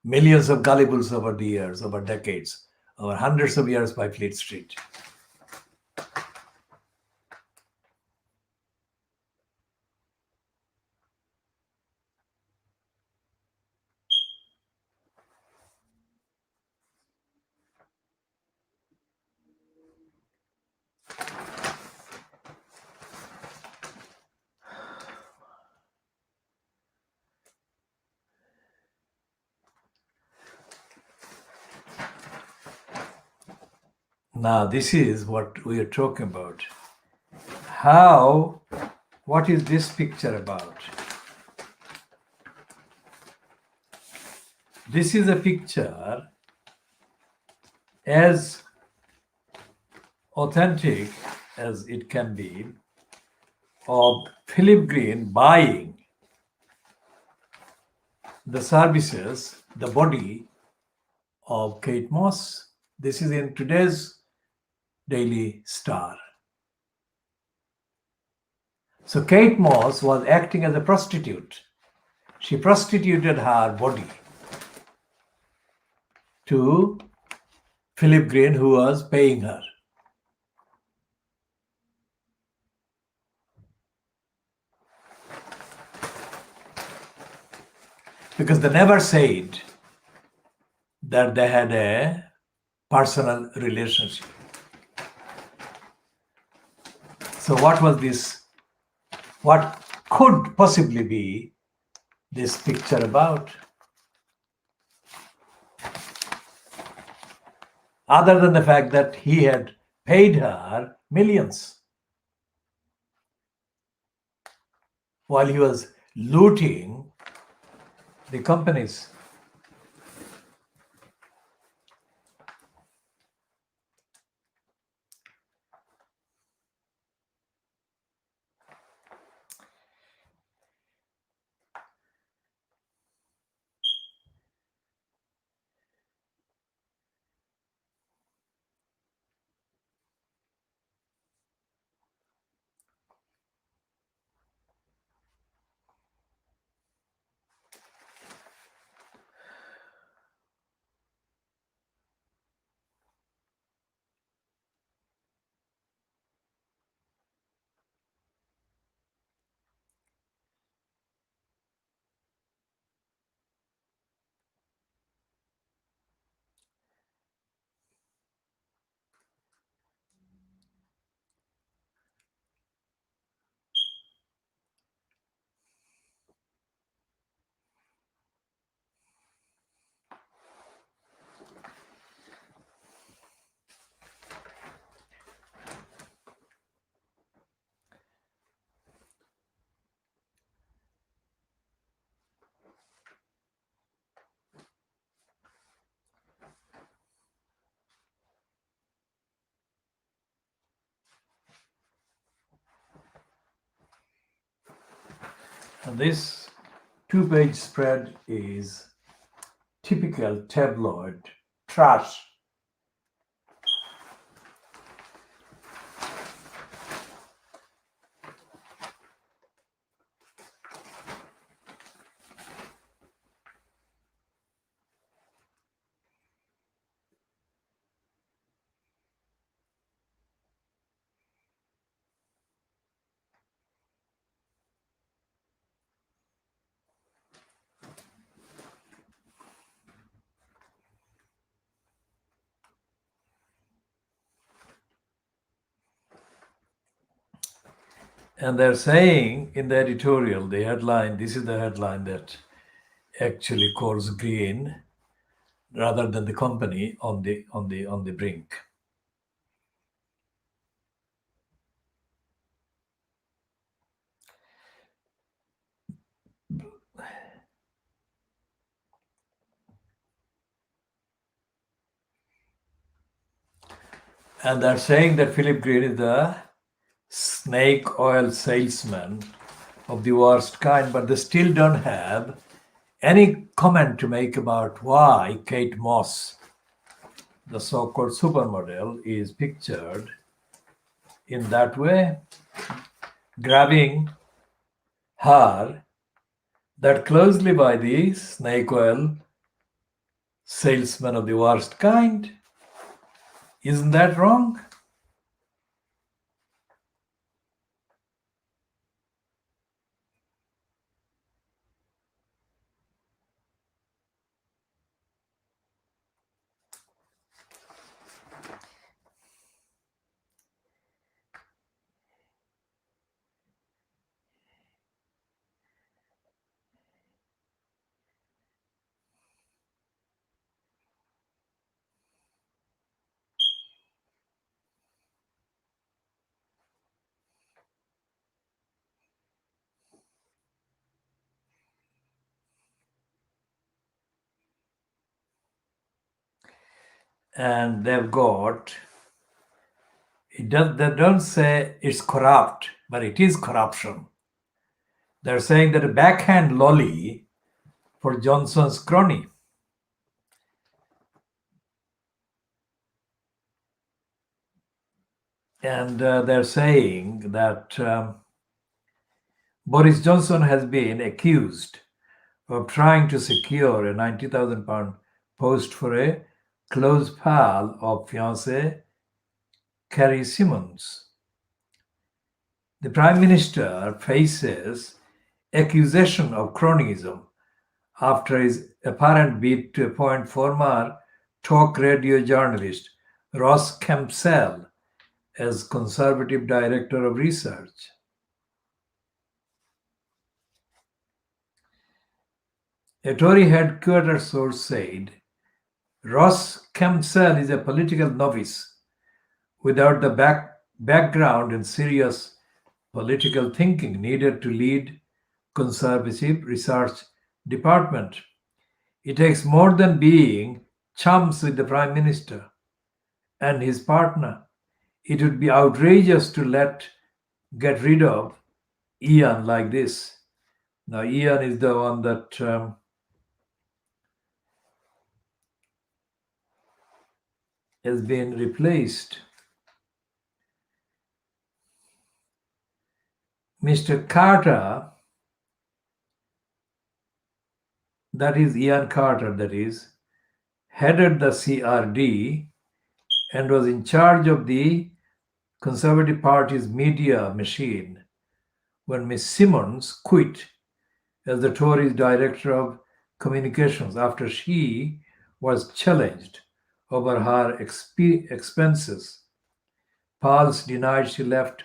Speaker 1: millions of gullibles over the years, over decades, over hundreds of years by Fleet Street. Now, this is what we are talking about. What is this picture about? This is a picture as authentic as it can be of Philip Green buying the services, the body of Kate Moss. This is in today's Daily Star. So Kate Moss was acting as a prostitute. She prostituted her body to Philip Green, who was paying her. Because they never said that they had a personal relationship. So what was this? What could possibly be this picture about? Other than the fact that he had paid her millions while he was looting the companies. And this two-page spread is typical tabloid trash. And they're saying in the editorial, the headline, this is the headline that actually calls green rather than the company on the brink. And they're saying that Philip Green is the snake oil salesman of the worst kind, but they still don't have any comment to make about why Kate Moss, the so-called supermodel, is pictured in that way, grabbing her that closely by the snake oil salesman of the worst kind. Isn't that wrong? And they've got it does they don't say it's corrupt, but it is corruption. They're saying that a backhand lolly for Johnson's crony. And they're saying that Boris Johnson has been accused of trying to secure a £90,000 post for a close pal of fiancée Carrie Simons. The Prime Minister faces accusation of cronyism after his apparent bid to appoint former talk radio journalist Ross Kempsell as Conservative Director of Research. A Tory headquarters source said Ross Kempsell is a political novice without the background and serious political thinking needed to lead Conservative Research Department. It takes more than being chums with the Prime Minister and his partner. It would be outrageous to get rid of Ian like this. Now, Ian is the one that has been replaced. Mr. Carter, that is Ian Carter, that is, headed the CRD and was in charge of the Conservative Party's media machine when Miss Simons quit as the Tories' Director of Communications after she was challenged over her expenses. Pals denied she left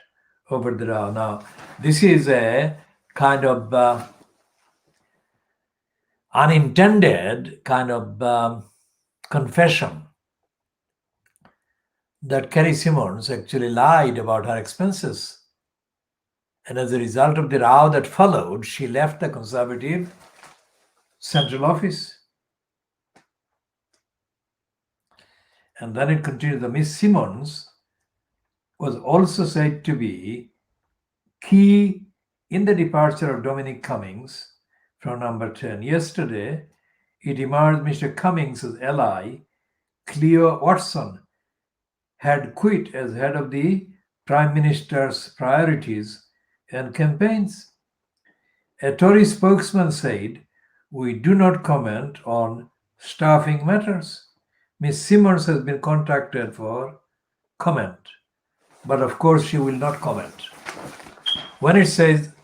Speaker 1: over the row. Now, this is a kind of unintended kind of confession that Carrie Simons actually lied about her expenses. And as a result of the row that followed, she left the Conservative Central Office. And then it continued. The Miss Simons was also said to be key In the departure of Dominic Cummings from number 10, yesterday it emerged Mr. Cummings' ally, Cleo Watson, had quit as head of the Prime Minister's priorities and campaigns. A Tory spokesman said, "We do not comment on staffing matters." Ms. Simmons has been contacted for comment, but of course she will not comment. When it says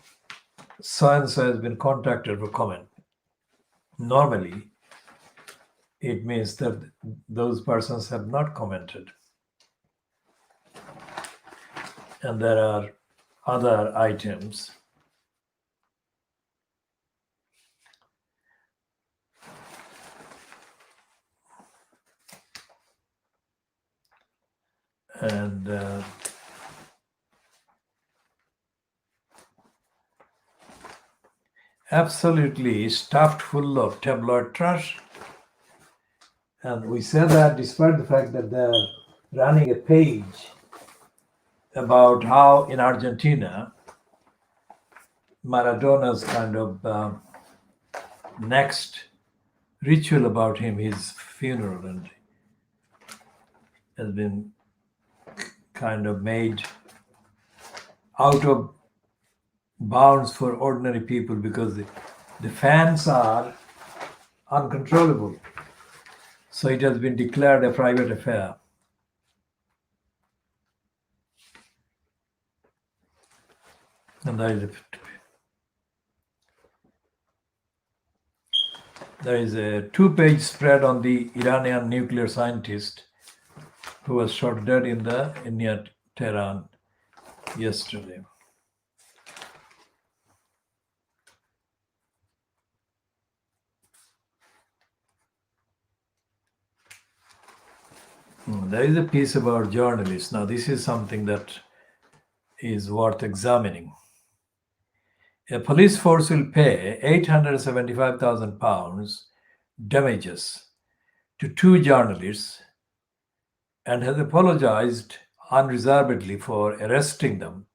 Speaker 1: so-and-so has been contacted for comment, normally it means that those persons have not commented. And there are other items. And absolutely stuffed full of tabloid trash. And we say that despite the fact that they're running a page about how in Argentina, Maradona's kind of next ritual about him, his funeral, and has been kind of made out of bounds for ordinary people because the fans are uncontrollable. So it has been declared a private affair. And there is a 2-page spread on the Iranian nuclear scientist who was shot dead near Tehran yesterday. There is a piece about journalists. Now, this is something that is worth examining. A police force will pay £875,000 damages to 2 journalists and has apologized unreservedly for arresting them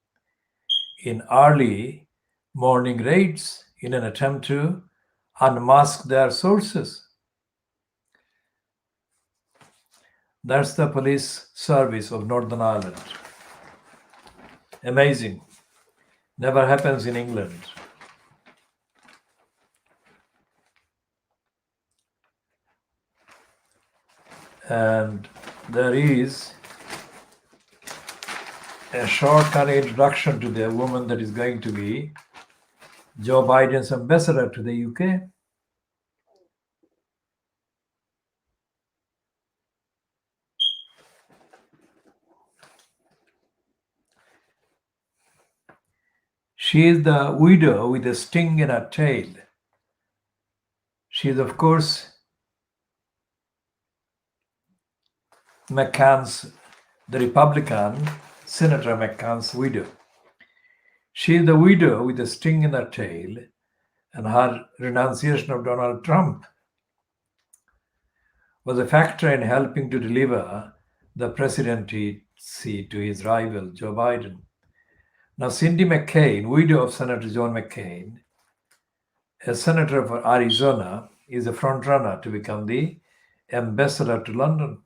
Speaker 1: in early morning raids in an attempt to unmask their sources. That's the police service of Northern Ireland. Amazing. Never happens in England. And there is a short kind of introduction to the woman that is going to be Joe Biden's ambassador to the UK. She is the widow with a sting in her tail. She is, of course, McCann's, the Republican Senator McCann's widow. She is the widow with a sting in her tail, and her renunciation of Donald Trump was a factor in helping to deliver the presidency to his rival, Joe Biden. Now, Cindy McCain, widow of Senator John McCain, a senator for Arizona, is a frontrunner to become the ambassador to London.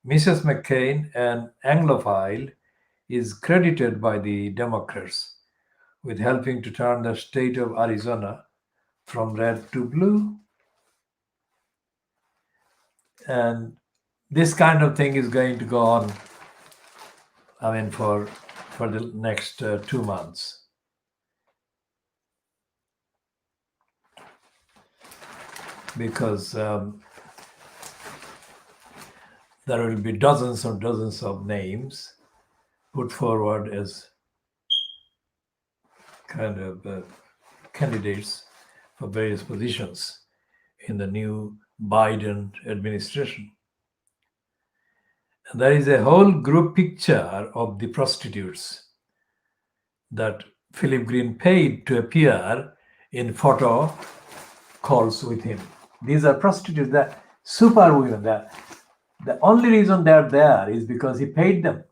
Speaker 1: Mrs. McCain, an Anglophile, is credited by the Democrats with helping to turn the state of Arizona from red to blue. And this kind of thing is going to go on, for the next 2 months. Because there will be dozens and dozens of names put forward as kind of candidates for various positions in the new Biden administration. And there is a whole group picture of the prostitutes that Philip Green paid to appear in photo calls with him. These are prostitutes, they're super women. The only reason they're there is because he paid them.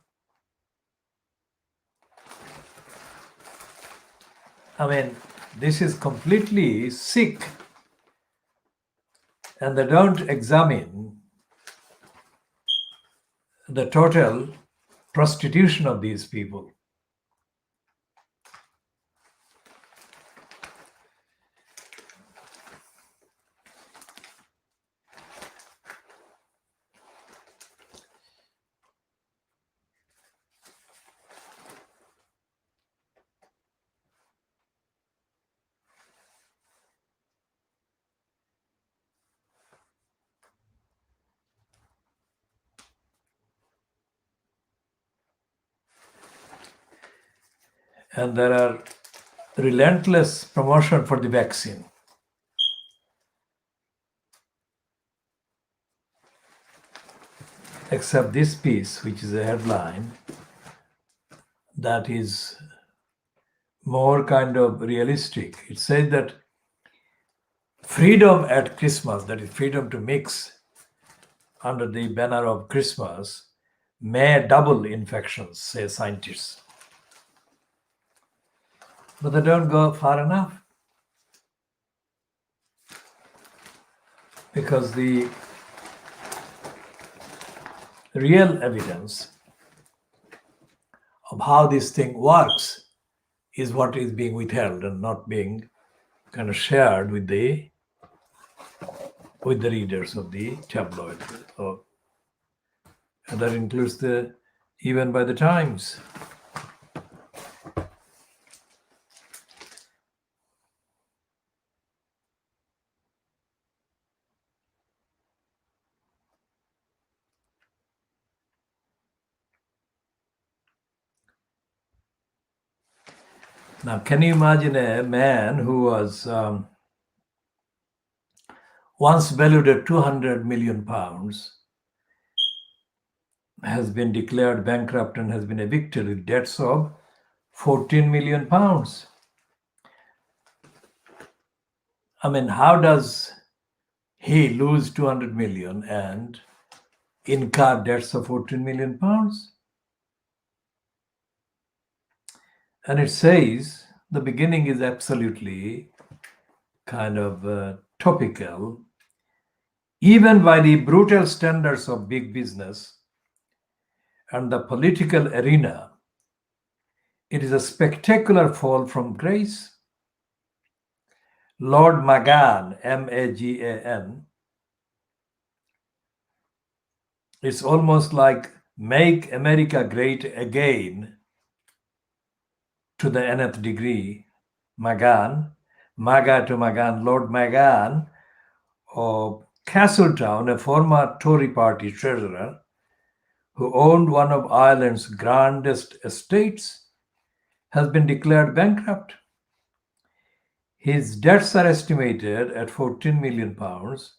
Speaker 1: I mean, this is completely sick, and they don't examine the total prostitution of these people. And there are relentless promotion for the vaccine. Except this piece, which is a headline, that is more kind of realistic. It says that freedom at Christmas, that is freedom to mix under the banner of Christmas, may double infections, say scientists. But they don't go far enough, because the real evidence of how this thing works is what is being withheld and not being kind of shared with the readers of the tabloid. So, and that includes even by the Times. Now, can you imagine a man who was once valued at 200 million pounds, has been declared bankrupt and has been evicted with debts of 14 million pounds? I mean, how does he lose 200 million and incur debts of 14 million pounds? And it says the beginning is absolutely kind of topical. Even by the brutal standards of big business and the political arena, it is a spectacular fall from grace. Lord Magan, M-A-G-A-N, it's almost like make America great again to the nth degree. Magan, Maga to Magan, Lord Magan of Castletown, a former Tory party treasurer who owned one of Ireland's grandest estates, has been declared bankrupt. His debts are estimated at 14 million pounds,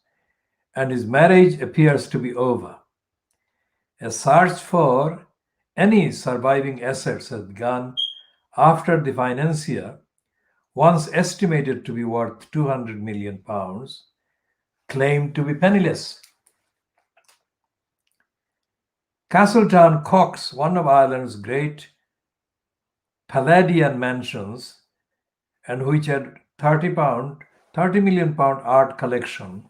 Speaker 1: and his marriage appears to be over. A search for any surviving assets has begun after the financier, once estimated to be worth 200 million pounds, claimed to be penniless. Castletown Cox, one of Ireland's great Palladian mansions, and which had 30 million pound art collection,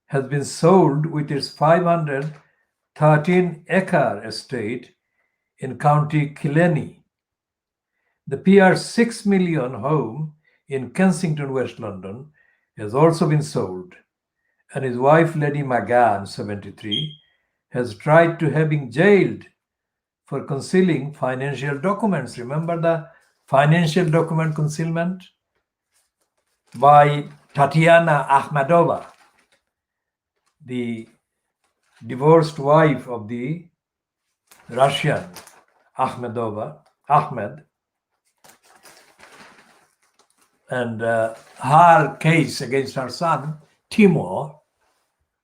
Speaker 1: has been sold with its 513-acre estate in County Kilkenny. The PR 6 million home in Kensington, West London, has also been sold, and his wife, Lady Magan, 73, has tried to have him jailed for concealing financial documents. Remember the financial document concealment by Tatiana Akhmedova, the divorced wife of the Russian Ahmed, and her case against her son, Timur,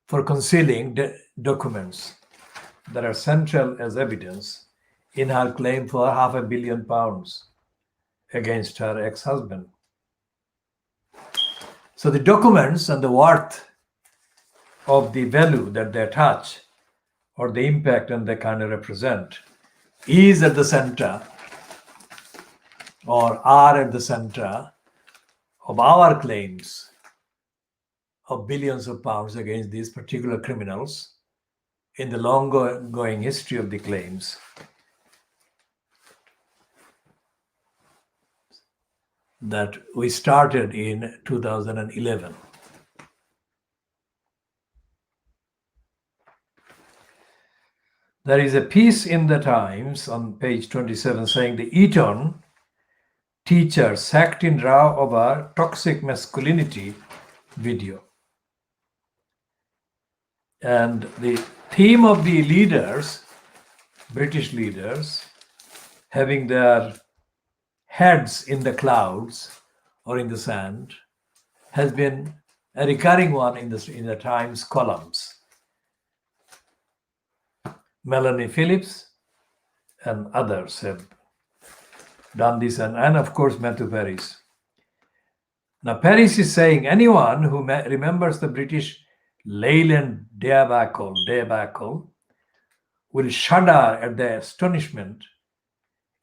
Speaker 1: for concealing documents that are central as evidence in her claim for £500 million against her ex-husband. So the documents and the worth of the value that they attach, or the impact and they kind of represent, is at the center or are at the center of our claims of billions of pounds against these particular criminals in the long-going history of the claims. That we started in 2011. There is a piece in the Times on page 27 saying the Eton teacher sacked in row over toxic masculinity video. And the theme of the leaders, British leaders, having their heads in the clouds or in the sand, has been a recurring one in the Times columns. Melanie Phillips and others have done this, and of course Matthew Paris. Now Paris is saying anyone who remembers the British Leyland debacle will shudder at the astonishment,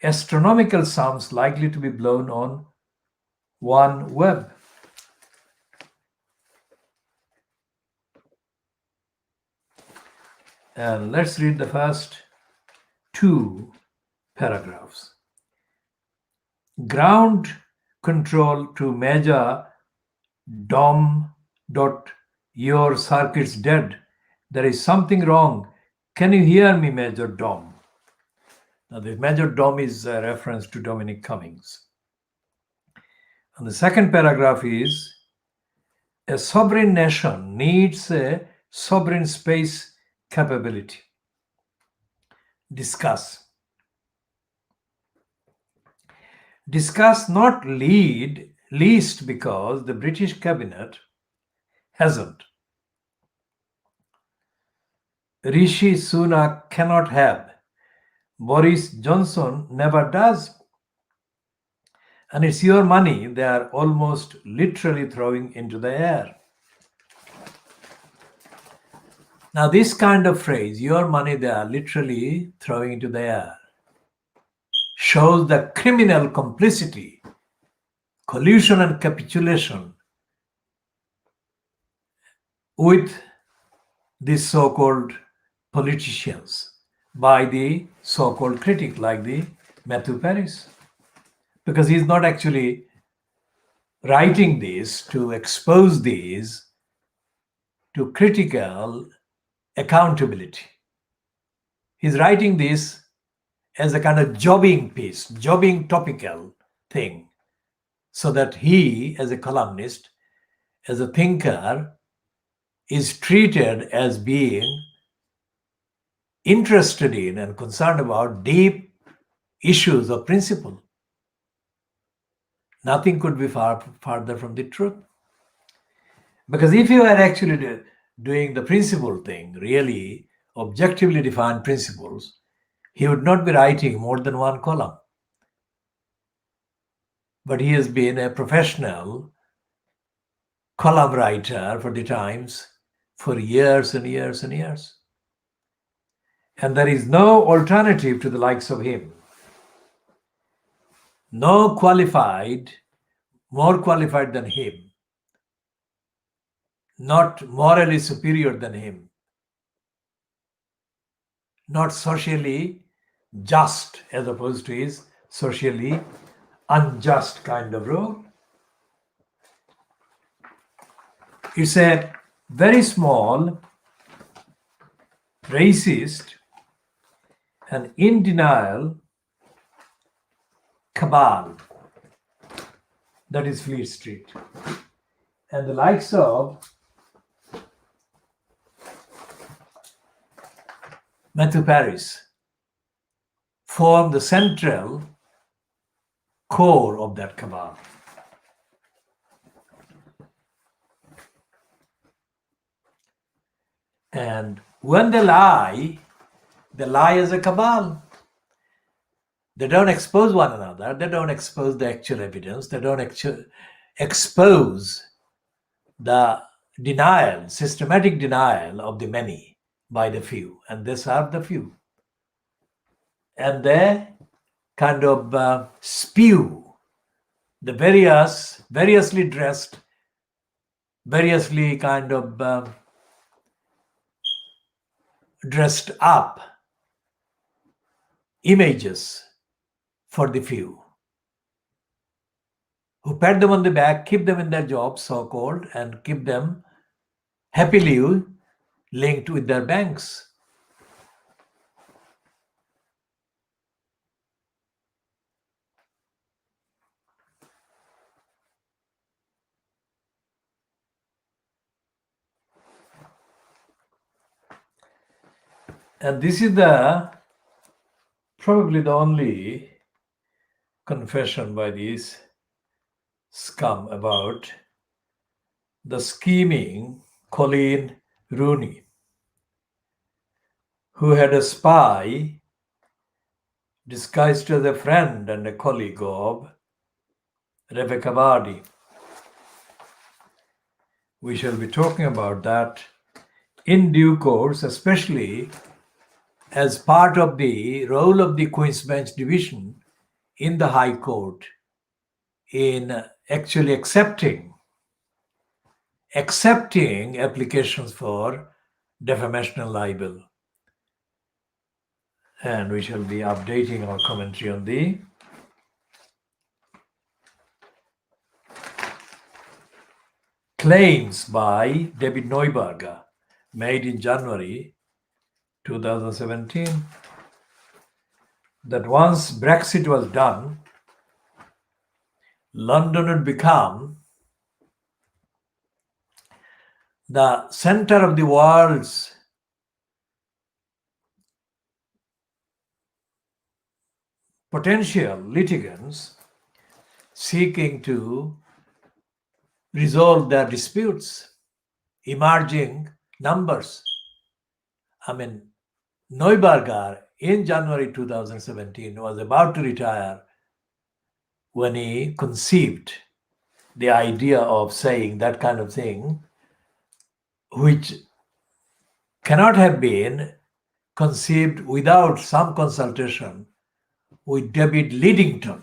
Speaker 1: astronomical sums likely to be blown on one web. And let's read the first two paragraphs. Ground control to Major Dom. Your circuit's dead. There is something wrong. Can you hear me, Major Dom? Now, the Major Dom is a reference to Dominic Cummings. And the second paragraph is, a sovereign nation needs a sovereign space capability. Discuss not least because the British cabinet hasn't. Rishi Sunak cannot have. Boris Johnson never does. And it's your money they are almost literally throwing into the air. Now, this kind of phrase, your money they are literally throwing into the air, shows the criminal complicity, collusion and capitulation with these so-called politicians by the so-called critic like the Matthew Paris. Because he's not actually writing this to expose these to critical accountability. He's writing this as a kind of jobbing piece, jobbing topical thing, so that he, as a columnist, as a thinker, is treated as being interested in and concerned about deep issues of principle. Nothing could be farther from the truth. Because if you are actually doing the principle thing, really objectively defined principles, he would not be writing more than one column. But he has been a professional column writer for the Times for years and years and years. And there is no alternative to the likes of him. No qualified, more qualified than him, not morally superior than him, not socially just as opposed to his socially unjust kind of role. It's a very small, racist, and in denial cabal that is Fleet Street. And the likes of Matthew Paris form the central core of that cabal. And when they lie as a cabal. They don't expose one another. They don't expose the actual evidence. They don't expose the denial, systematic denial of the many by the few. And they serve the few. And they kind of spew the variously dressed, variously kind of dressed up images for the few, who pat them on the back, keep them in their jobs, so-called, and keep them happily linked with their banks. And this is probably the only confession by these scum about the scheming Colleen Rooney, who had a spy disguised as a friend and a colleague of Rebecca Vardy. We shall be talking about that in due course, especially as part of the role of the Queen's Bench Division in the High Court in actually accepting applications for defamation and libel. And we shall be updating our commentary on the claims by David Neuberger made in January 2017 that once Brexit was done, London would become the center of the world's potential litigants seeking to resolve their disputes, emerging numbers. I mean, Neuberger in January 2017 was about to retire when he conceived the idea of saying that kind of thing, which cannot have been conceived without some consultation with David Lidington.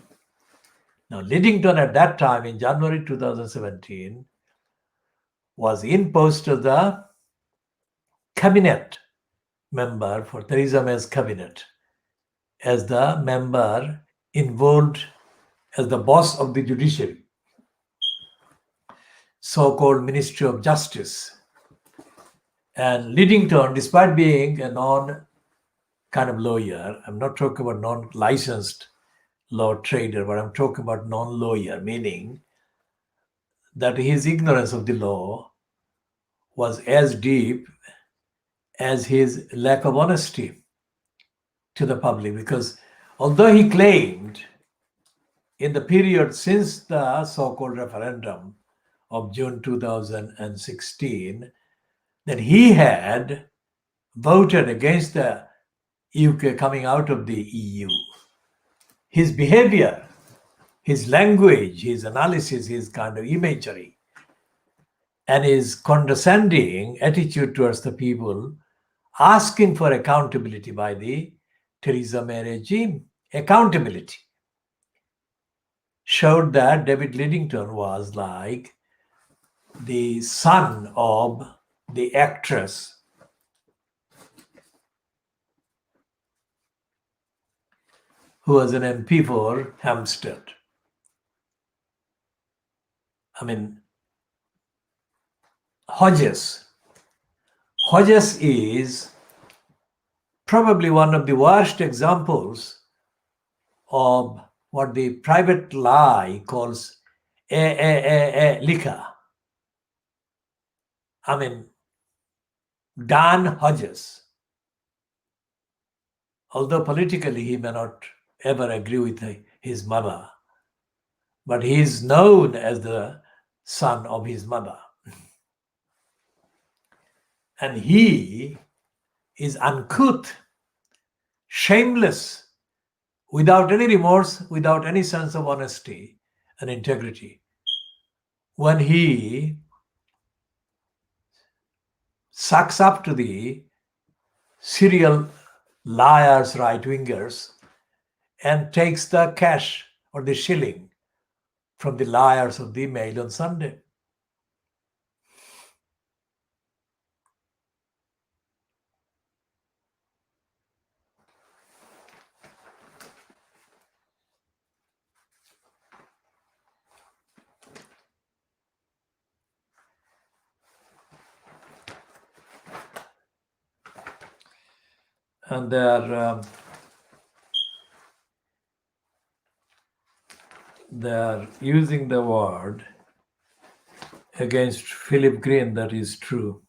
Speaker 1: Now, Lidington at that time in January 2017 was in post as the cabinet member for Theresa May's cabinet, as the member involved as the boss of the judiciary, so-called Ministry of Justice. And Lidington, despite being a non-kind of lawyer, I'm not talking about non-licensed law trader, but I'm talking about non-lawyer, meaning that his ignorance of the law was as deep as his lack of honesty to the public. Because although he claimed in the period since the so-called referendum of June 2016 that he had voted against the UK coming out of the EU, his behavior, his language, his analysis, his kind of imagery, and his condescending attitude towards the people asking for accountability by the Theresa May regime, accountability, showed that David Lidington was like the son of the actress who was an MP for Hampstead. I mean, Hodges is probably one of the worst examples of what the private lie calls liquor. I mean, Dan Hodges, although politically he may not ever agree with his mother, but he is known as the son of his mother. And he is uncouth, shameless, without any remorse, without any sense of honesty and integrity. When he sucks up to the serial liars, right-wingers, and takes the cash or the shilling from the liars of the Mail on Sunday. And they're using the word against Philip Green that is true.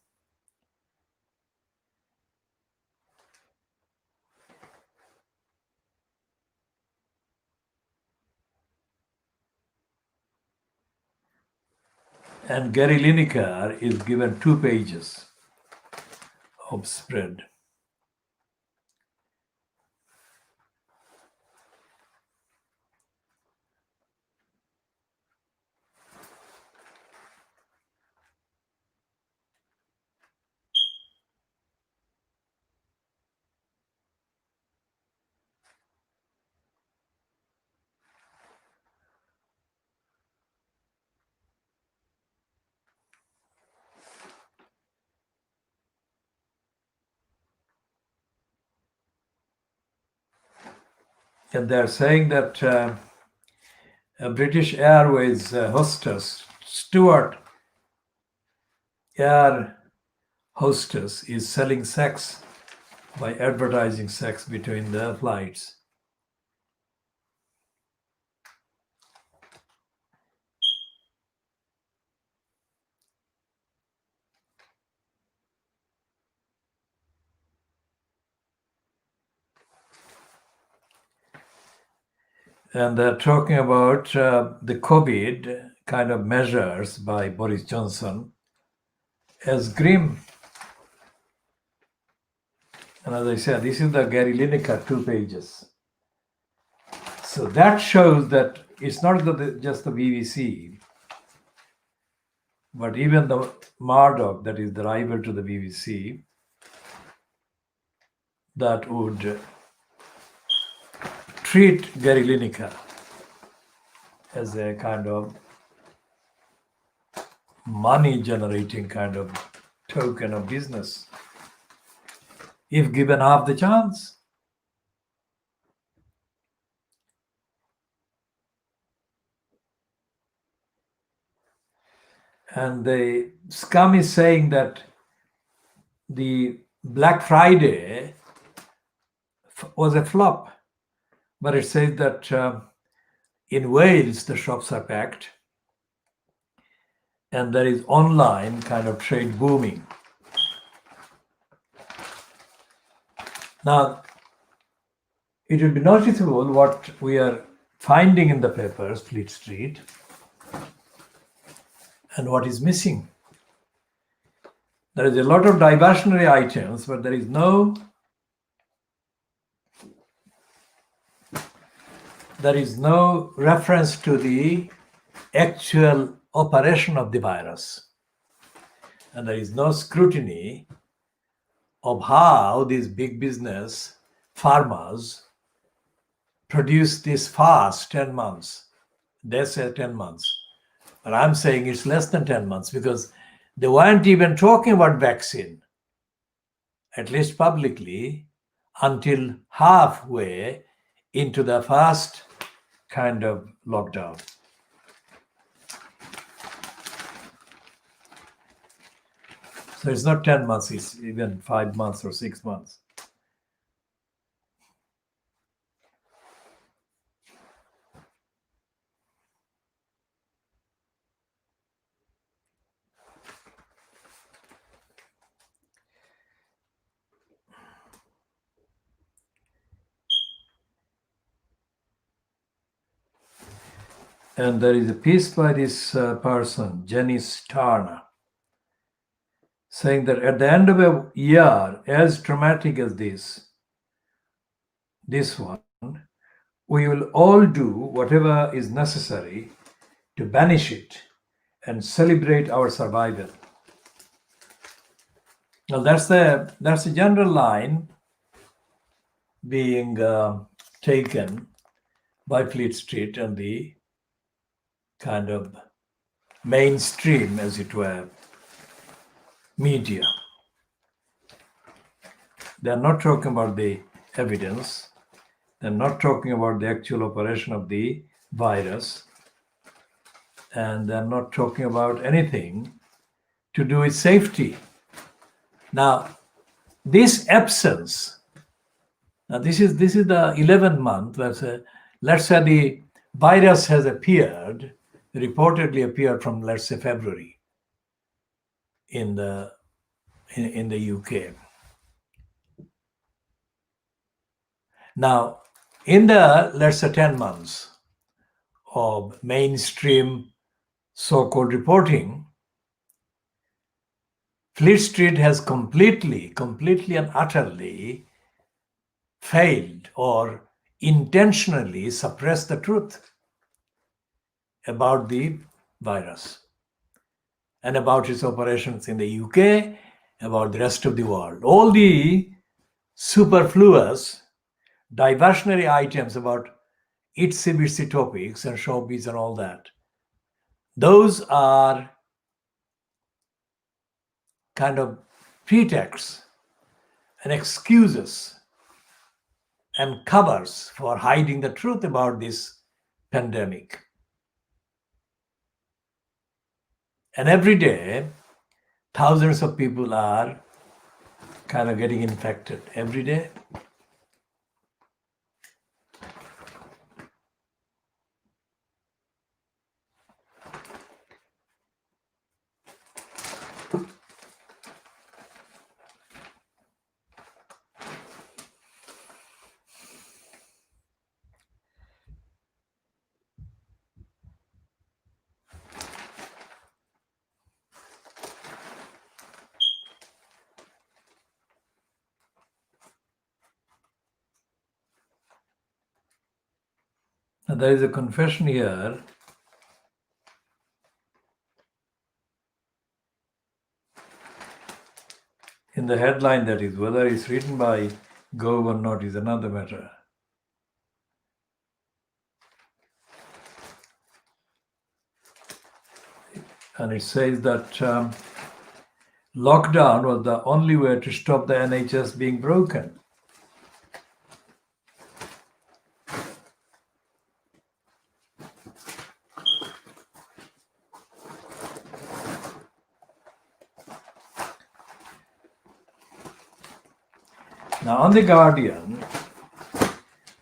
Speaker 1: And Gary Lineker is given 2 pages of spread. And they're saying that a British Airways hostess, Stuart Air hostess, is selling sex by advertising sex between the flights. And they're talking about the COVID kind of measures by Boris Johnson as grim. And as I said, this is the Gary Lineker 2 pages. So that shows that it's not just the BBC, but even the Murdoch, that is the rival to the BBC, that would treat Gary Lineker as a kind of money generating kind of token of business, if given half the chance. And the scum is saying that the Black Friday was a flop, but it says that in Wales the shops are packed and there is online kind of trade booming. Now, it will be noticeable what we are finding in the papers, Fleet Street, and what is missing. There is a lot of diversionary items, but there is no reference to the actual operation of the virus. And there is no scrutiny of how these big business farmers produce this fast 10 months. They say 10 months. But I'm saying it's less than 10 months because they weren't even talking about vaccine, at least publicly, until halfway into the first kind of lockdown. So it's not 10 months, it's even 5 months or 6 months. And there is a piece by this person, Jenny Starner, saying that at the end of a year as traumatic as this one, we will all do whatever is necessary to banish it and celebrate our survival. Now that's the general line being taken by Fleet Street and the kind of mainstream, as it were, media. They're not talking about the evidence. They're not talking about the actual operation of the virus. And they're not talking about anything to do with safety. Now, this absence, now this is the 11th month where let's say the virus has appeared, reportedly appeared from, let's say, February in the UK. Now, in the, let's say, 10 months of mainstream so-called reporting, Fleet Street has completely and utterly failed or intentionally suppressed the truth about the virus and about its operations in the UK, about the rest of the world. All the superfluous, diversionary items about itsy-bitsy topics and showbiz and all that, those are kind of pretexts and excuses and covers for hiding the truth about this pandemic. And every day, thousands of people are kind of getting infected every day. Now, there is a confession here. In the headline, that is, whether it's written by Gove or not is another matter. And it says that lockdown was the only way to stop the NHS being broken. Now, on The Guardian,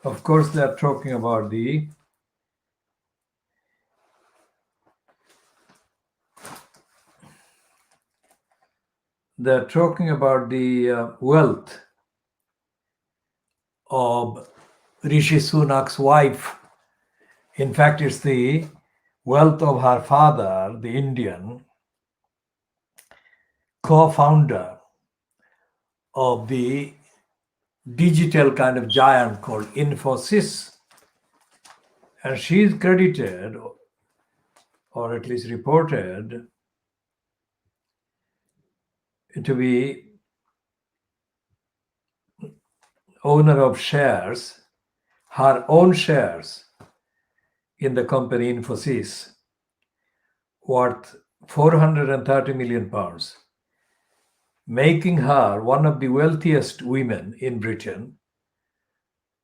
Speaker 1: of course, they're talking about the wealth of Rishi Sunak's wife. In fact, it's the wealth of her father, the Indian co-founder of the digital kind of giant called Infosys. And she's credited, or at least reported, to be owner of shares, her own shares in the company Infosys, worth 430 million pounds, making her one of the wealthiest women in Britain,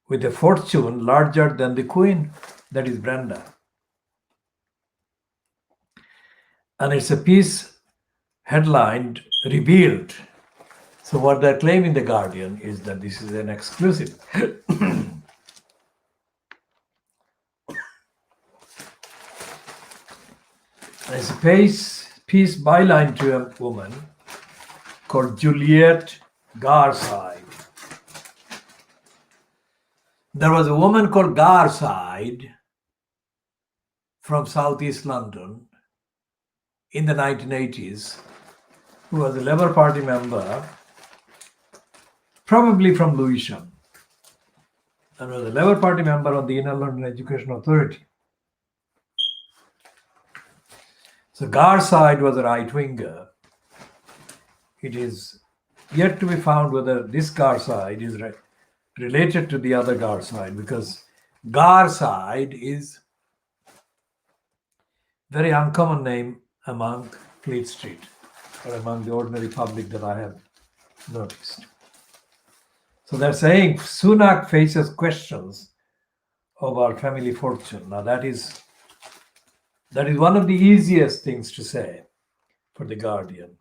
Speaker 1: with a fortune larger than the Queen, that is Brenda. And it's a piece headlined "Revealed." So what they're claiming, The Guardian, is that this is an exclusive. There's a piece byline to a woman called Juliet Garside. There was a woman called Garside from Southeast London in the 1980s, who was a Labour Party member, probably from Lewisham, and was a Labour Party member on the Inner London Education Authority. So Garside was a right-winger. It is yet to be found whether this Garside is related to the other Garside, because Garside is Very uncommon name among Fleet Street or among the ordinary public that I have noticed. So they're saying Sunak faces questions about family fortune. Now that is one of the easiest things to say for the Guardian.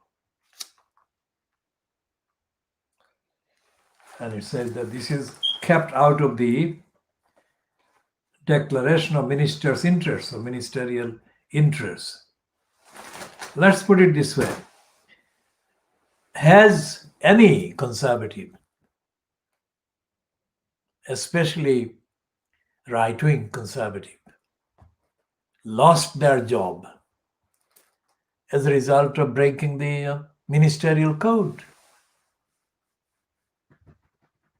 Speaker 1: And it says that this is kept out of the declaration of ministers' interests or ministerial interests. Let's put it this way. Has any conservative, especially right-wing conservative, lost their job as a result of breaking the ministerial code?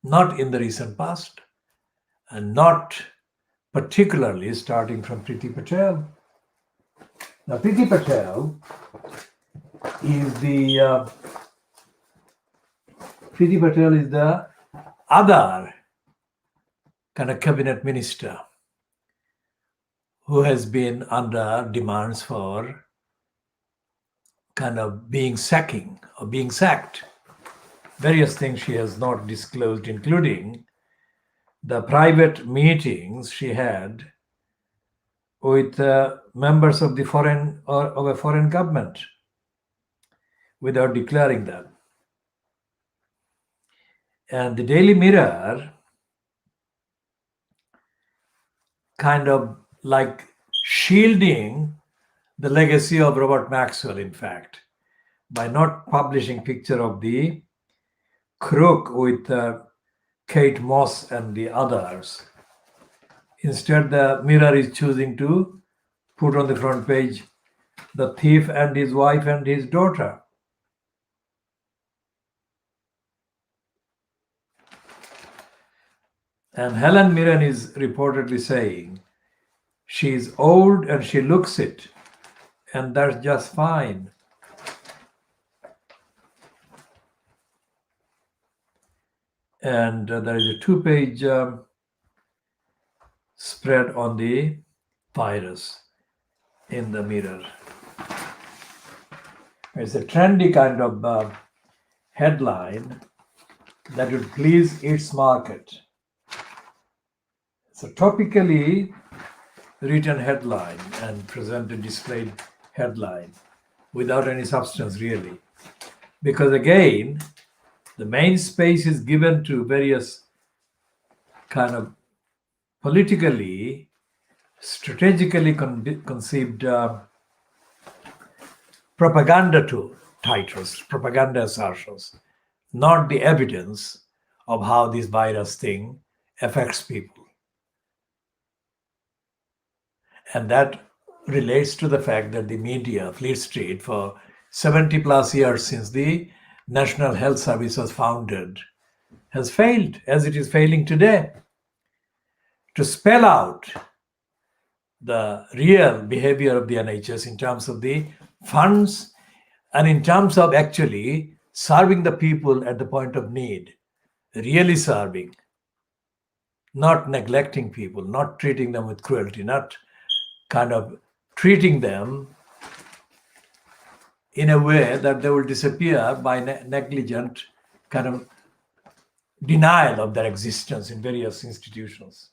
Speaker 1: Not in the recent past, and not particularly starting from Priti Patel. Now, Priti Patel is the other kind of cabinet minister who has been under demands for kind of being sacked. Various things she has not disclosed, including the private meetings she had with members of the of a foreign government without declaring that. And the Daily Mirror kind of like shielding the legacy of Robert Maxwell, in fact, by not publishing picture of the crook with Kate Moss and the others. Instead, the Mirror is choosing to put on the front page the thief and his wife and his daughter. And Helen Mirren is reportedly saying she's old and she looks it, and that's just fine. And there is a 2-page spread on the virus in the Mirror. It's a trendy kind of headline that would please its market. It's a topically written headline and presented, displayed headline without any substance really. Because again, the main space is given to various kind of politically, strategically conceived propaganda titles, propaganda assertions, not the evidence of how this virus thing affects people. And that relates to the fact that the media, Fleet Street, for 70 plus years since the National Health Service was founded, has failed, as it is failing today, to spell out the real behavior of the NHS in terms of the funds and in terms of actually serving the people at the point of need, really serving, not neglecting people, not treating them with cruelty, not kind of treating them in a way that they will disappear by negligent kind of denial of their existence in various institutions.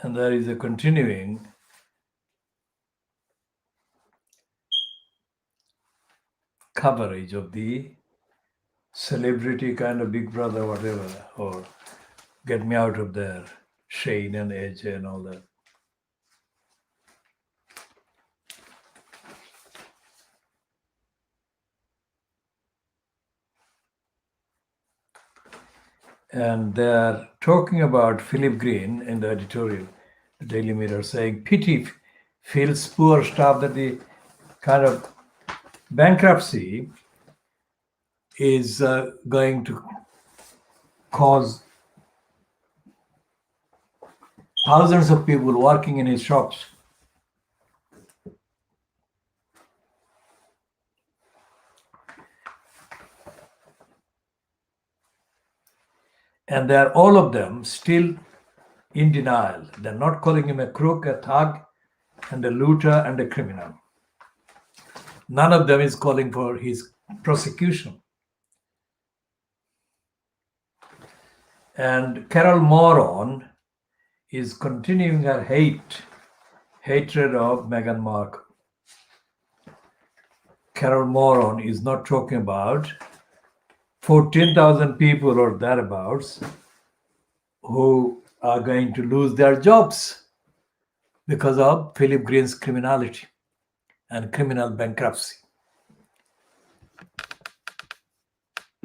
Speaker 1: And there is a continuing coverage of the celebrity kind of Big Brother, whatever, or Get Me Out of There, Shane and AJ and all that. And they're talking about Philip Green in the editorial, the Daily Mirror, saying, pity feels poor staff that the kind of bankruptcy is going to cause thousands of people working in his shops. And they're all of them still in denial. They're not calling him a crook, a thug, and a looter and a criminal. None of them is calling for his prosecution. And Carol Moron is continuing her hatred of Meghan Markle. Carol Moron is not talking about 14,000 people or thereabouts who are going to lose their jobs because of Philip Green's criminality and criminal bankruptcy.